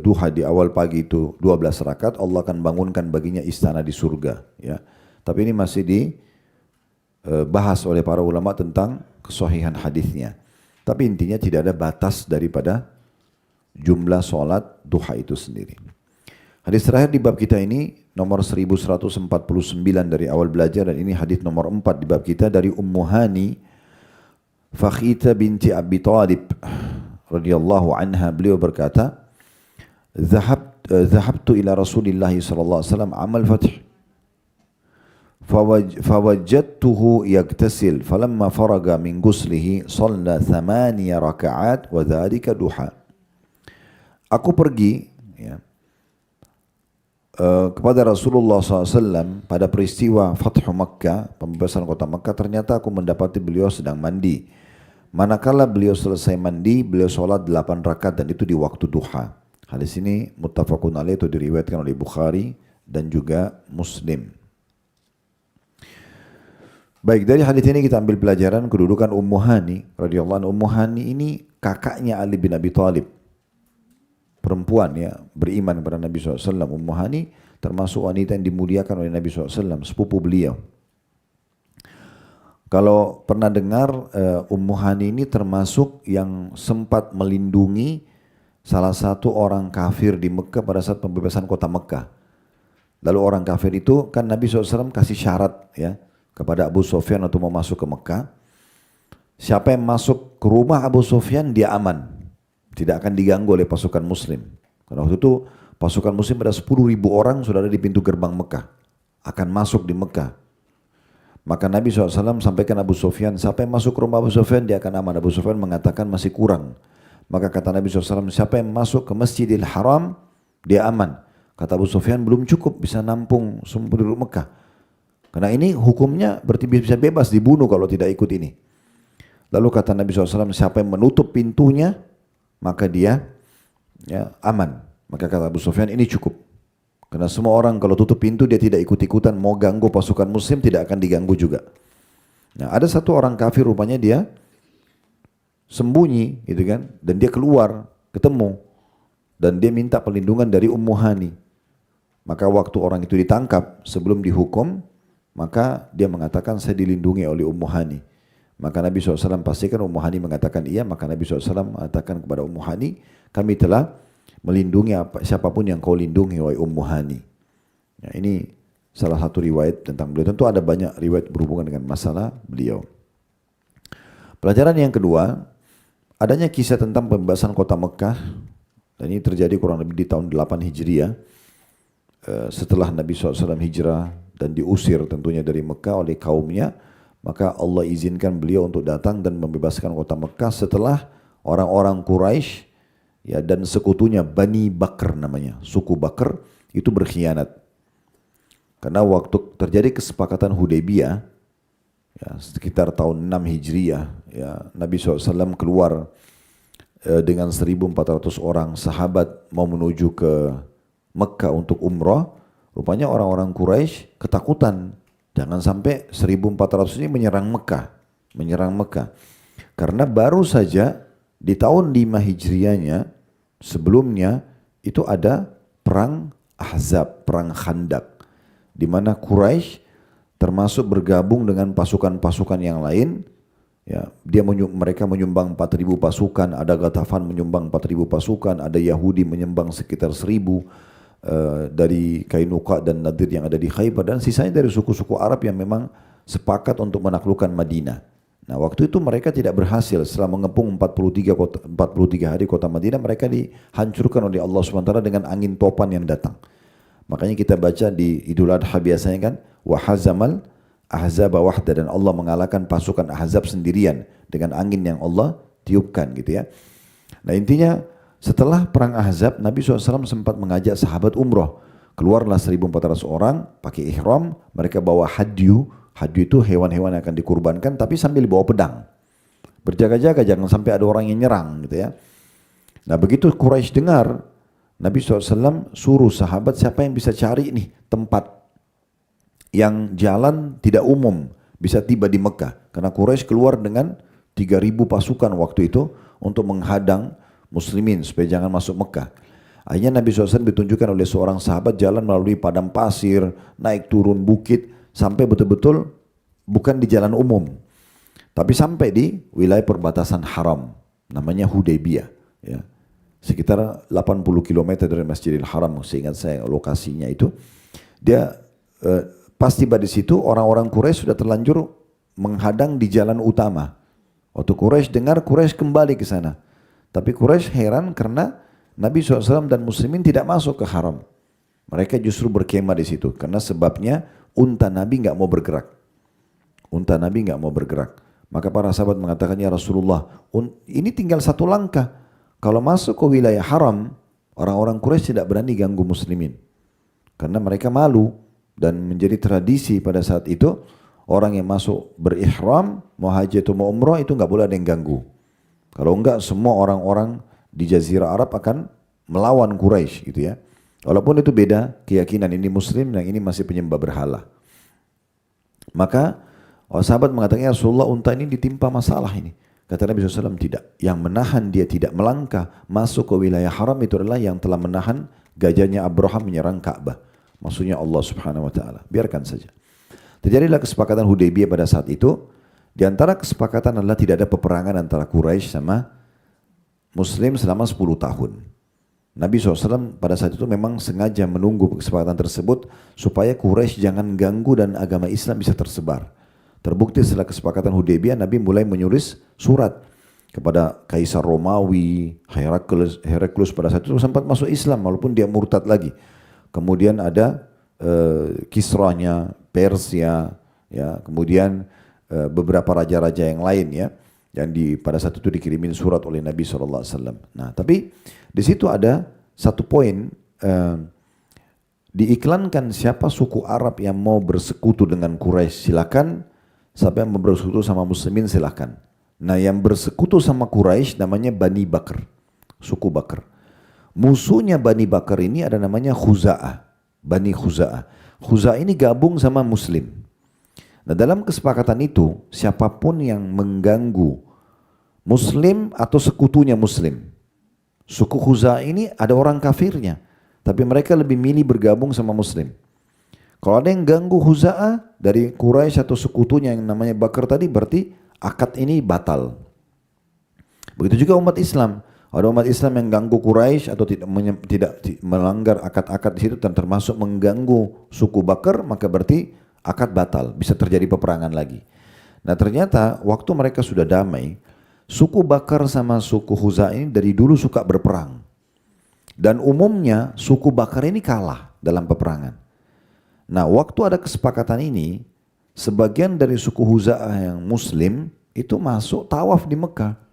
duha di awal pagi itu 12 rakaat, Allah akan bangunkan baginya istana di surga. Ya. Tapi ini masih dibahas oleh para ulama tentang kesahihan hadisnya. Tapi intinya tidak ada batas daripada jumlah sholat duha itu sendiri. Hadis terakhir di bab kita ini nomor 1149 dari awal belajar, dan ini hadis nomor 4 di bab kita dari Ummu Hani Fakhita binti Abi Thalib radhiyallahu anha. Beliau berkata, "Dhahabtu ila Rasulillah sallallahu alaihi wasallam amal fath fawajadtuhu yaktasil falamma faraga min ghuslihi shalla 8 raka'at wa dhalika duha." Aku pergi kepada Rasulullah SAW pada peristiwa Fathu Makkah, pembebasan kota Makkah. Ternyata aku mendapati beliau sedang mandi. Manakala beliau selesai mandi, beliau sholat 8 rakaat dan itu di waktu duha. Hadis ini muttafaqun alaih, itu diriwayatkan oleh Bukhari dan juga Muslim. Baik, dari hadis ini kita ambil pelajaran kedudukan Ummu Hani radhiyallahu anha. Ummu Hani ini kakaknya Ali bin Abi Thalib. Perempuan ya, beriman kepada Nabi SAW. Ummu Hani termasuk wanita yang dimuliakan oleh Nabi SAW, sepupu beliau. Kalau pernah dengar, Ummu Hani ini termasuk yang sempat melindungi salah satu orang kafir di Mekah pada saat pembebasan kota Mekah. Lalu orang kafir itu kan Nabi SAW kasih syarat ya kepada Abu Sufyan untuk mau masuk ke Mekah. Siapa yang masuk ke rumah Abu Sufyan dia aman, tidak akan diganggu oleh pasukan muslim. Karena waktu itu pasukan muslim ada 10.000 orang sudah ada di pintu gerbang Mekah, akan masuk di Mekah. Maka Nabi SAW sampaikan Abu Sufyan, siapa yang masuk ke rumah Abu Sufyan dia akan aman. Abu Sufyan mengatakan masih kurang. Maka kata Nabi SAW, siapa yang masuk ke Masjidil Haram dia aman. Kata Abu Sufyan, belum cukup bisa nampung semua penduduk Mekah. Karena ini hukumnya berarti bisa bebas dibunuh kalau tidak ikut ini. Lalu kata Nabi SAW, siapa yang menutup pintunya maka dia ya, aman. Maka kata Abu Sufyan, ini cukup. Karena semua orang kalau tutup pintu dia tidak ikut-ikutan, mau ganggu pasukan muslim tidak akan diganggu juga. Nah, ada satu orang kafir rupanya dia sembunyi gitu kan, dan dia keluar ketemu dan dia minta perlindungan dari Ummu Hani. Maka waktu orang itu ditangkap sebelum dihukum, maka dia mengatakan saya dilindungi oleh Ummu Hani. Maka Nabi SAW pastikan Ummu Hani mengatakan iya. Maka Nabi SAW mengatakan kepada Ummu Hani, kami telah melindungi siapapun yang kau lindungi wahai Ummu Hani. Ya, ini salah satu riwayat tentang beliau. Tentu ada banyak riwayat berhubungan dengan masalah beliau. Pelajaran yang kedua, adanya kisah tentang pembebasan kota Mekah. Dan ini terjadi kurang lebih di tahun 8 Hijriah. Setelah Nabi SAW hijrah dan diusir tentunya dari Mekah oleh kaumnya, maka Allah izinkan beliau untuk datang dan membebaskan kota Mekah setelah orang-orang Quraisy ya, dan sekutunya Bani Bakr namanya, suku Bakr itu berkhianat. Karena waktu terjadi kesepakatan Hudaybiyah ya, sekitar tahun 6 Hijriah ya, Nabi SAW keluar dengan 1.400 orang sahabat mau menuju ke Mekah untuk umrah. Rupanya orang-orang Quraisy ketakutan, jangan sampai 1.400 ini menyerang Mekah. Karena baru saja di tahun 5 Hijriahnya sebelumnya itu ada perang Ahzab, perang Khandak, di mana Quraisy termasuk bergabung dengan pasukan-pasukan yang lain. Ya, mereka menyumbang 4.000 pasukan, ada Ghatafan menyumbang 4.000 pasukan, ada Yahudi menyumbang sekitar 1.000 dari Kainuqa dan Nadir yang ada di Khaybar, dan sisanya dari suku-suku Arab yang memang sepakat untuk menaklukkan Madinah. Nah, waktu itu mereka tidak berhasil. Setelah mengepung 43 hari kota Madinah, mereka dihancurkan oleh Allah SWT dengan angin topan yang datang. Makanya kita baca di Idul Adha biasanya kan, wa hazamal ahzaba wahda, dan Allah mengalahkan pasukan Ahzab sendirian dengan angin yang Allah tiupkan gitu ya. Nah, intinya Setelah perang Ahzab, Nabi SAW sempat mengajak sahabat umroh. Keluarlah 1.400 orang pakai ihram, mereka bawa hadyu. Hadyu itu hewan-hewan yang akan dikurbankan tapi sambil bawa pedang. Berjaga-jaga jangan sampai ada orang yang nyerang gitu ya. Nah begitu Quraisy dengar, Nabi SAW suruh sahabat siapa yang bisa cari nih tempat yang jalan tidak umum bisa tiba di Mekah. Karena Quraisy keluar dengan 3.000 pasukan waktu itu untuk menghadang muslimin supaya jangan masuk Mekah. Akhirnya Nabi SAW ditunjukkan oleh seorang sahabat jalan melalui padang pasir, naik turun bukit, sampai betul-betul bukan di jalan umum. Tapi sampai di wilayah perbatasan haram, namanya Hudaybiyah. Ya. Sekitar 80 km dari Masjidil Haram, seingat saya lokasinya itu. Dia pas tiba di situ, orang-orang Quraisy sudah terlanjur menghadang di jalan utama. Waktu Quraisy dengar, Quraisy kembali ke sana. Tapi Quraisy heran karena Nabi SAW dan muslimin tidak masuk ke haram. Mereka justru berkemah di situ. Karena sebabnya unta Nabi nggak mau bergerak. Unta Nabi nggak mau bergerak. Maka para sahabat mengatakan, ya Rasulullah, ini tinggal satu langkah. Kalau masuk ke wilayah haram, orang-orang Quraisy tidak berani ganggu muslimin. Karena mereka malu. Dan menjadi tradisi pada saat itu, orang yang masuk berihram, mau haji atau mau umrah, itu nggak boleh ada yang ganggu. Kalau enggak, semua orang-orang di Jazirah Arab akan melawan Quraisy gitu ya. Walaupun itu beda keyakinan, ini muslim yang ini masih penyembah berhala. Maka sahabat mengatakan, ya Rasulullah, unta ini ditimpa masalah ini. Kata Nabi SAW, tidak. Yang menahan dia tidak melangkah masuk ke wilayah haram itu adalah yang telah menahan gajahnya Abraham menyerang Ka'bah. Maksudnya Allah Subhanahu Wa Taala. Biarkan saja. Terjadilah kesepakatan Hudaybiyah pada saat itu. Di antara kesepakatan adalah tidak ada peperangan antara Quraisy sama Muslim selama 10 tahun. Nabi SAW pada saat itu memang sengaja menunggu kesepakatan tersebut supaya Quraisy jangan ganggu dan agama Islam bisa tersebar. Terbukti setelah kesepakatan Hudaybiyah, Nabi mulai menulis surat kepada Kaisar Romawi, Heraklius pada saat itu sempat masuk Islam walaupun dia murtad lagi. Kemudian ada Kisranya, Persia, ya, kemudian beberapa raja-raja yang lain ya, yang pada saat itu dikirimin surat oleh Nabi SAW. Nah, tapi di situ ada satu poin, diiklankan siapa suku Arab yang mau bersekutu dengan Quraisy silakan, siapa yang mau bersekutu sama Muslimin silakan. Nah, yang bersekutu sama Quraisy namanya Bani Bakr, suku Bakr. Musuhnya Bani Bakr ini ada namanya Khuza'ah, Bani Khuza'ah. Khuza'ah ini gabung sama Muslim. Nah, dalam kesepakatan itu, siapapun yang mengganggu Muslim atau sekutunya Muslim, suku Khuza'ah ini ada orang kafirnya, tapi mereka lebih milih bergabung sama Muslim. Kalau ada yang ganggu Khuza'ah dari Quraisy atau sekutunya yang namanya Bakr tadi, berarti akad ini batal. Begitu juga umat Islam. Ada umat Islam yang ganggu Quraisy atau tidak melanggar akad-akad di situ dan termasuk mengganggu suku Bakr, maka berarti akad batal, bisa terjadi peperangan lagi. Nah, ternyata waktu mereka sudah damai, suku Bakr sama suku Khuza'ah ini dari dulu suka berperang. Dan umumnya suku Bakr ini kalah dalam peperangan. Nah, waktu ada kesepakatan ini, sebagian dari suku Khuza'ah yang Muslim itu masuk tawaf di Mekah.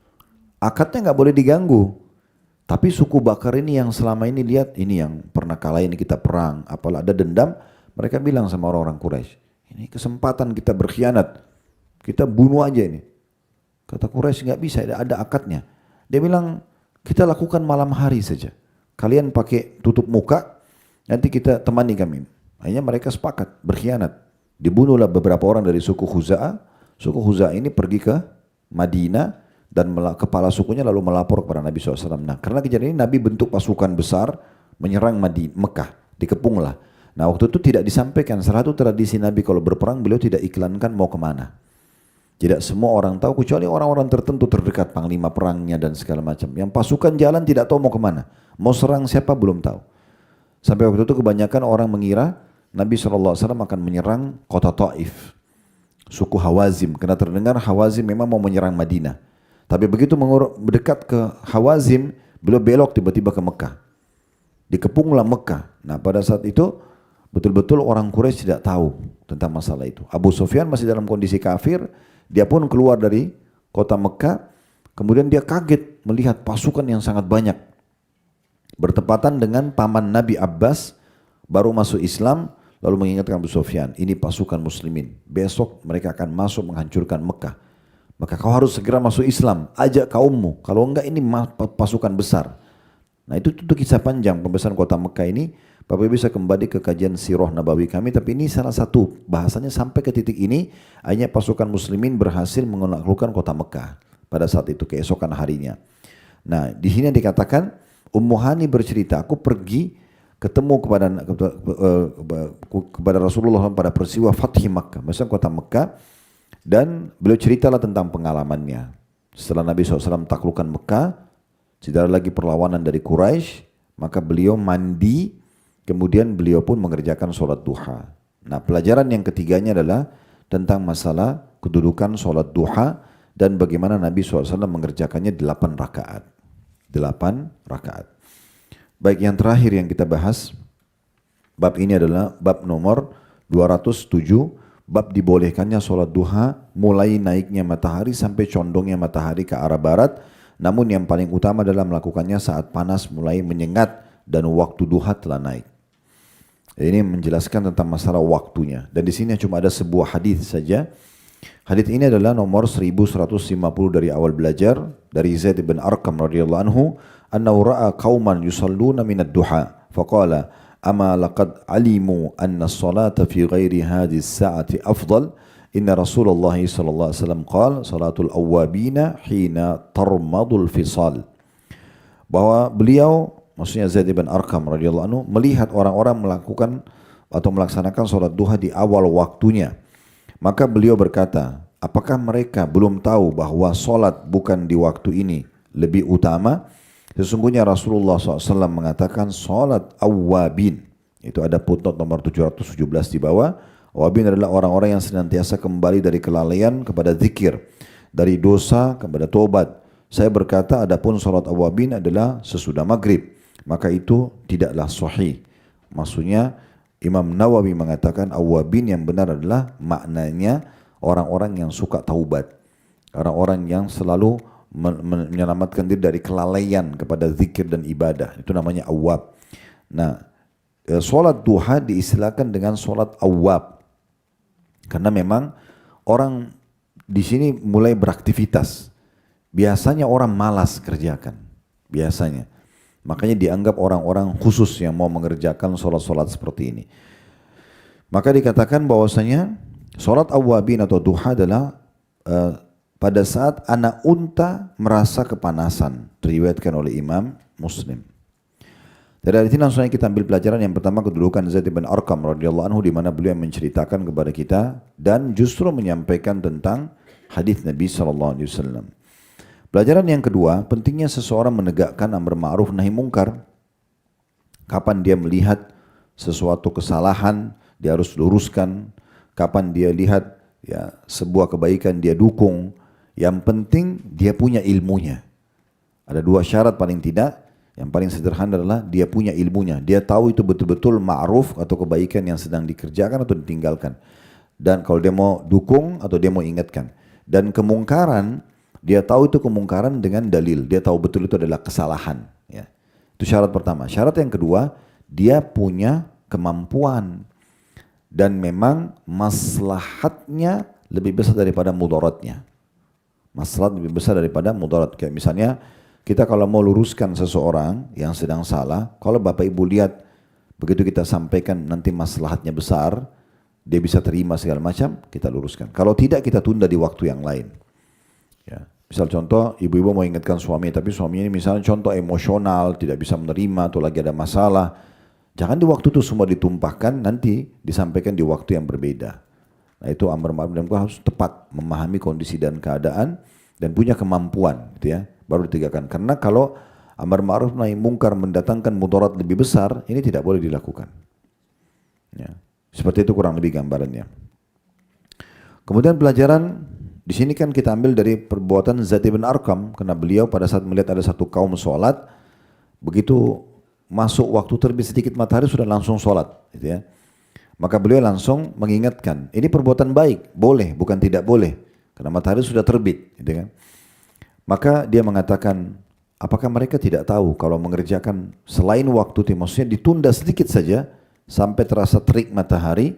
Akadnya nggak boleh diganggu. Tapi suku Bakar ini yang selama ini lihat, ini yang pernah kalahin kita perang, apalah ada dendam, mereka bilang sama orang-orang Quraisy, ini kesempatan kita berkhianat, kita bunuh aja ini. Kata Quraisy, nggak bisa, ada akadnya. Dia bilang, kita lakukan malam hari saja. Kalian pakai tutup muka, nanti kita temani kami. Akhirnya mereka sepakat, berkhianat. Dibunuhlah beberapa orang dari suku Khuza'ah. Suku Khuza'ah ini pergi ke Madinah, dan kepala sukunya lalu melapor kepada Nabi SAW. Nah, karena kejadian ini Nabi bentuk pasukan besar menyerang Mekah, dikepunglah. Nah, waktu itu tidak disampaikan, salah satu tradisi Nabi kalau berperang beliau tidak iklankan mau kemana. Tidak semua orang tahu kecuali orang-orang tertentu terdekat, panglima perangnya dan segala macam. Yang pasukan jalan tidak tahu mau kemana, mau serang siapa belum tahu. Sampai waktu itu kebanyakan orang mengira Nabi SAW akan menyerang kota Taif, suku Hawazim, karena terdengar Hawazim memang mau menyerang Madinah. Tapi begitu mendekat ke Hawazim, beliau belok tiba-tiba ke Mekah. Dikepunglah Mekah. Nah, pada saat itu betul-betul orang Quraisy tidak tahu tentang masalah itu. Abu Sufyan masih dalam kondisi kafir, dia pun keluar dari kota Mekah, kemudian dia kaget melihat pasukan yang sangat banyak Bertepatan dengan paman Nabi Abbas baru masuk Islam, lalu mengingatkan Abu Sufyan, ini pasukan muslimin, besok mereka akan masuk menghancurkan Mekah. Maka kau harus segera masuk Islam, ajak kaummu, kalau enggak ini pasukan besar. Nah itu kisah panjang pembebasan kota Mekah ini. Bapak bisa kembali ke kajian sirah nabawi kami, tapi ini salah satu bahasanya sampai ke titik ini, hanya pasukan muslimin berhasil menaklukkan kota Mekah pada saat itu, keesokan harinya. Nah di sini dikatakan Ummu Hani bercerita, aku pergi ketemu kepada Rasulullah pada peristiwa Fathi Makkah, maksudnya kota Mekah, dan beliau ceritalah tentang pengalamannya. Setelah Nabi SAW taklukkan Mekah, tidak ada lagi perlawanan dari Quraisy, maka beliau mandi, kemudian beliau pun mengerjakan sholat duha. Nah pelajaran yang ketiganya adalah tentang masalah kedudukan sholat duha dan bagaimana Nabi SAW mengerjakannya 8 rakaat. 8 rakaat. Baik, yang terakhir yang kita bahas, bab ini adalah bab nomor 207, bab dibolehkannya sholat duha mulai naiknya matahari sampai condongnya matahari ke arah barat, namun yang paling utama adalah melakukannya saat panas mulai menyengat dan waktu duha telah naik. Ini menjelaskan tentang masalah waktunya, dan di sini cuma ada sebuah hadis saja. Hadis ini adalah nomor 1150 dari awal belajar, dari Zaid bin Arqam radhiyallahu anhu, annahu ra'a qauman yusalluna min ad-duha faqala ama laqad alimu anna as-salata fi ghairi hadhihi as-sa'ati afdal inna Rasulullah sallallahu alaihi wasallam qala salatul awwabina hina tarmadul fisal. Bahwa beliau, maksudnya Zaid bin Arqam radhiyallahu anhu, melihat orang-orang melakukan atau melaksanakan sholat duha di awal waktunya. Maka beliau berkata, apakah mereka belum tahu bahwa sholat bukan di waktu ini lebih utama? Sesungguhnya Rasulullah SAW mengatakan sholat awwabin. Itu ada footnote nomor 717 di bawah. Awwabin adalah orang-orang yang senantiasa kembali dari kelalaian kepada zikir, dari dosa kepada tobat. Saya berkata, adapun sholat awwabin adalah sesudah maghrib, maka itu tidaklah sahih. Maksudnya Imam Nawawi mengatakan awwabin yang benar adalah maknanya orang-orang yang suka taubat, orang-orang yang selalu menyelamatkan diri dari kelalaian kepada zikir dan ibadah, itu namanya awwab. Nah, sholat duha diistilahkan dengan sholat awwab karena memang orang di sini mulai beraktivitas. Biasanya orang malas kerjakan, biasanya. Makanya dianggap orang-orang khusus yang mau mengerjakan sholat-sholat seperti ini. Maka dikatakan bahwasanya sholat awwabin atau duha adalah pada saat anak unta merasa kepanasan. Diriwayatkan oleh Imam Muslim. Dari sini langsung kita ambil pelajaran. Yang pertama, kedudukan Zaid bin Arqam radhiyallahu anhu, di mana beliau menceritakan kepada kita dan justru menyampaikan tentang hadis Nabi SAW. Pelajaran yang kedua, pentingnya seseorang menegakkan amar ma'ruf nahi mungkar. Kapan dia melihat sesuatu kesalahan, dia harus luruskan. Kapan dia lihat ya sebuah kebaikan, dia dukung. Yang penting dia punya ilmunya. Ada 2 syarat paling tidak. Yang paling sederhana adalah dia punya ilmunya. Dia tahu itu betul-betul ma'ruf atau kebaikan yang sedang dikerjakan atau ditinggalkan. Dan kalau dia mau dukung atau dia mau ingatkan. Dan kemungkaran, dia tahu itu kemungkaran dengan dalil. Dia tahu betul itu adalah kesalahan. Ya. Itu syarat pertama. Syarat yang kedua, dia punya kemampuan. Dan memang maslahatnya lebih besar daripada mudaratnya. Maslahat lebih besar daripada mudarat. Kayak misalnya, kita kalau mau luruskan seseorang yang sedang salah, kalau Bapak Ibu lihat, begitu kita sampaikan nanti maslahatnya besar, dia bisa terima segala macam, kita luruskan. Kalau tidak, kita tunda di waktu yang lain. Ya. Misal contoh, ibu-ibu mau ingatkan suami, tapi suaminya ini misalnya contoh emosional, tidak bisa menerima atau lagi ada masalah. Jangan di waktu itu semua ditumpahkan, nanti disampaikan di waktu yang berbeda. Nah itu amar ma'ruf nahi mungkar harus tepat memahami kondisi dan keadaan dan punya kemampuan, gitu ya, baru ditegakkan. Karena kalau amar ma'ruf nahi mungkar mendatangkan mudarat lebih besar, ini tidak boleh dilakukan. Ya. Seperti itu kurang lebih gambarannya. Kemudian pelajaran di sini kan kita ambil dari perbuatan Zaid bin Arqam, karena beliau pada saat melihat ada satu kaum sholat, begitu masuk waktu terbit sedikit matahari sudah langsung sholat, gitu ya. Maka beliau langsung mengingatkan, ini perbuatan baik, boleh, bukan tidak boleh, karena matahari sudah terbit, gitu kan. Maka dia mengatakan, Apakah mereka tidak tahu kalau mengerjakan selain waktu maksudnya ditunda sedikit saja sampai terasa terik matahari,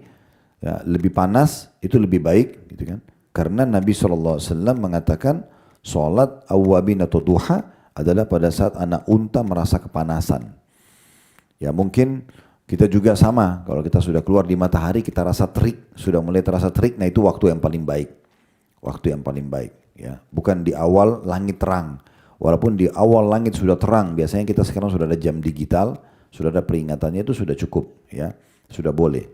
ya, lebih panas itu lebih baik, gitu kan? Karena Nabi SAW mengatakan sholat awwabin atau duha adalah pada saat anak unta merasa kepanasan. Ya mungkin kita juga sama, kalau kita sudah keluar di matahari kita rasa terik, sudah mulai terasa terik, nah itu waktu yang paling baik. Waktu yang paling baik, ya. Bukan di awal langit terang. Walaupun di awal langit sudah terang, biasanya kita sekarang sudah ada jam digital, sudah ada peringatannya, itu sudah cukup, ya, sudah boleh.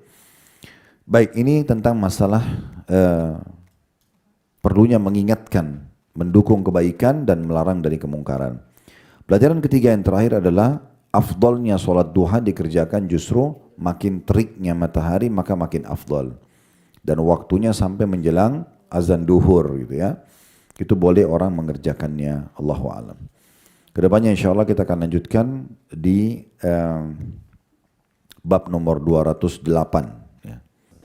Baik, ini tentang masalah perlunya mengingatkan, mendukung kebaikan dan melarang dari kemungkaran. Pelajaran ketiga yang terakhir adalah afdolnya sholat duha dikerjakan justru makin teriknya matahari maka makin afdol. Dan waktunya sampai menjelang azan duhur, gitu ya. Itu boleh orang mengerjakannya, Allahu a'lam. Kedepannya insya Allah kita akan lanjutkan di bab nomor 208. Ya.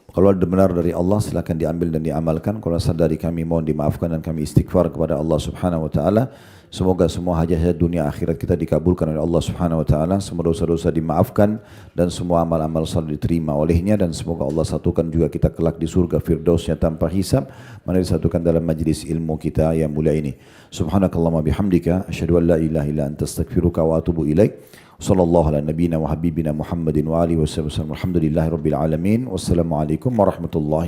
Kalau ada benar dari Allah silakan diambil dan diamalkan. Kalau salah dari kami mohon dimaafkan dan kami istighfar kepada Allah Subhanahu Wa Taala. Semoga semua hajat dunia akhirat kita dikabulkan oleh Allah Subhanahu Wa Taala. Semua dosa-dosa dimaafkan dan semua amal-amal saleh diterima olehnya, dan semoga Allah satukan juga kita kelak di surga firdausnya tanpa hisab. Mari disatukan dalam majlis ilmu kita yang mulia ini. Subhanakallahumma bihamdika asyhadu an la ilaha illa anta astaghfiruka wa atubu ilaik. Sallallahu ala nabiyyina wa habibina Muhammadin wa alihi wasallam. Alhamdulillahirabbil alamin. Wassalamualaikum warahmatullahi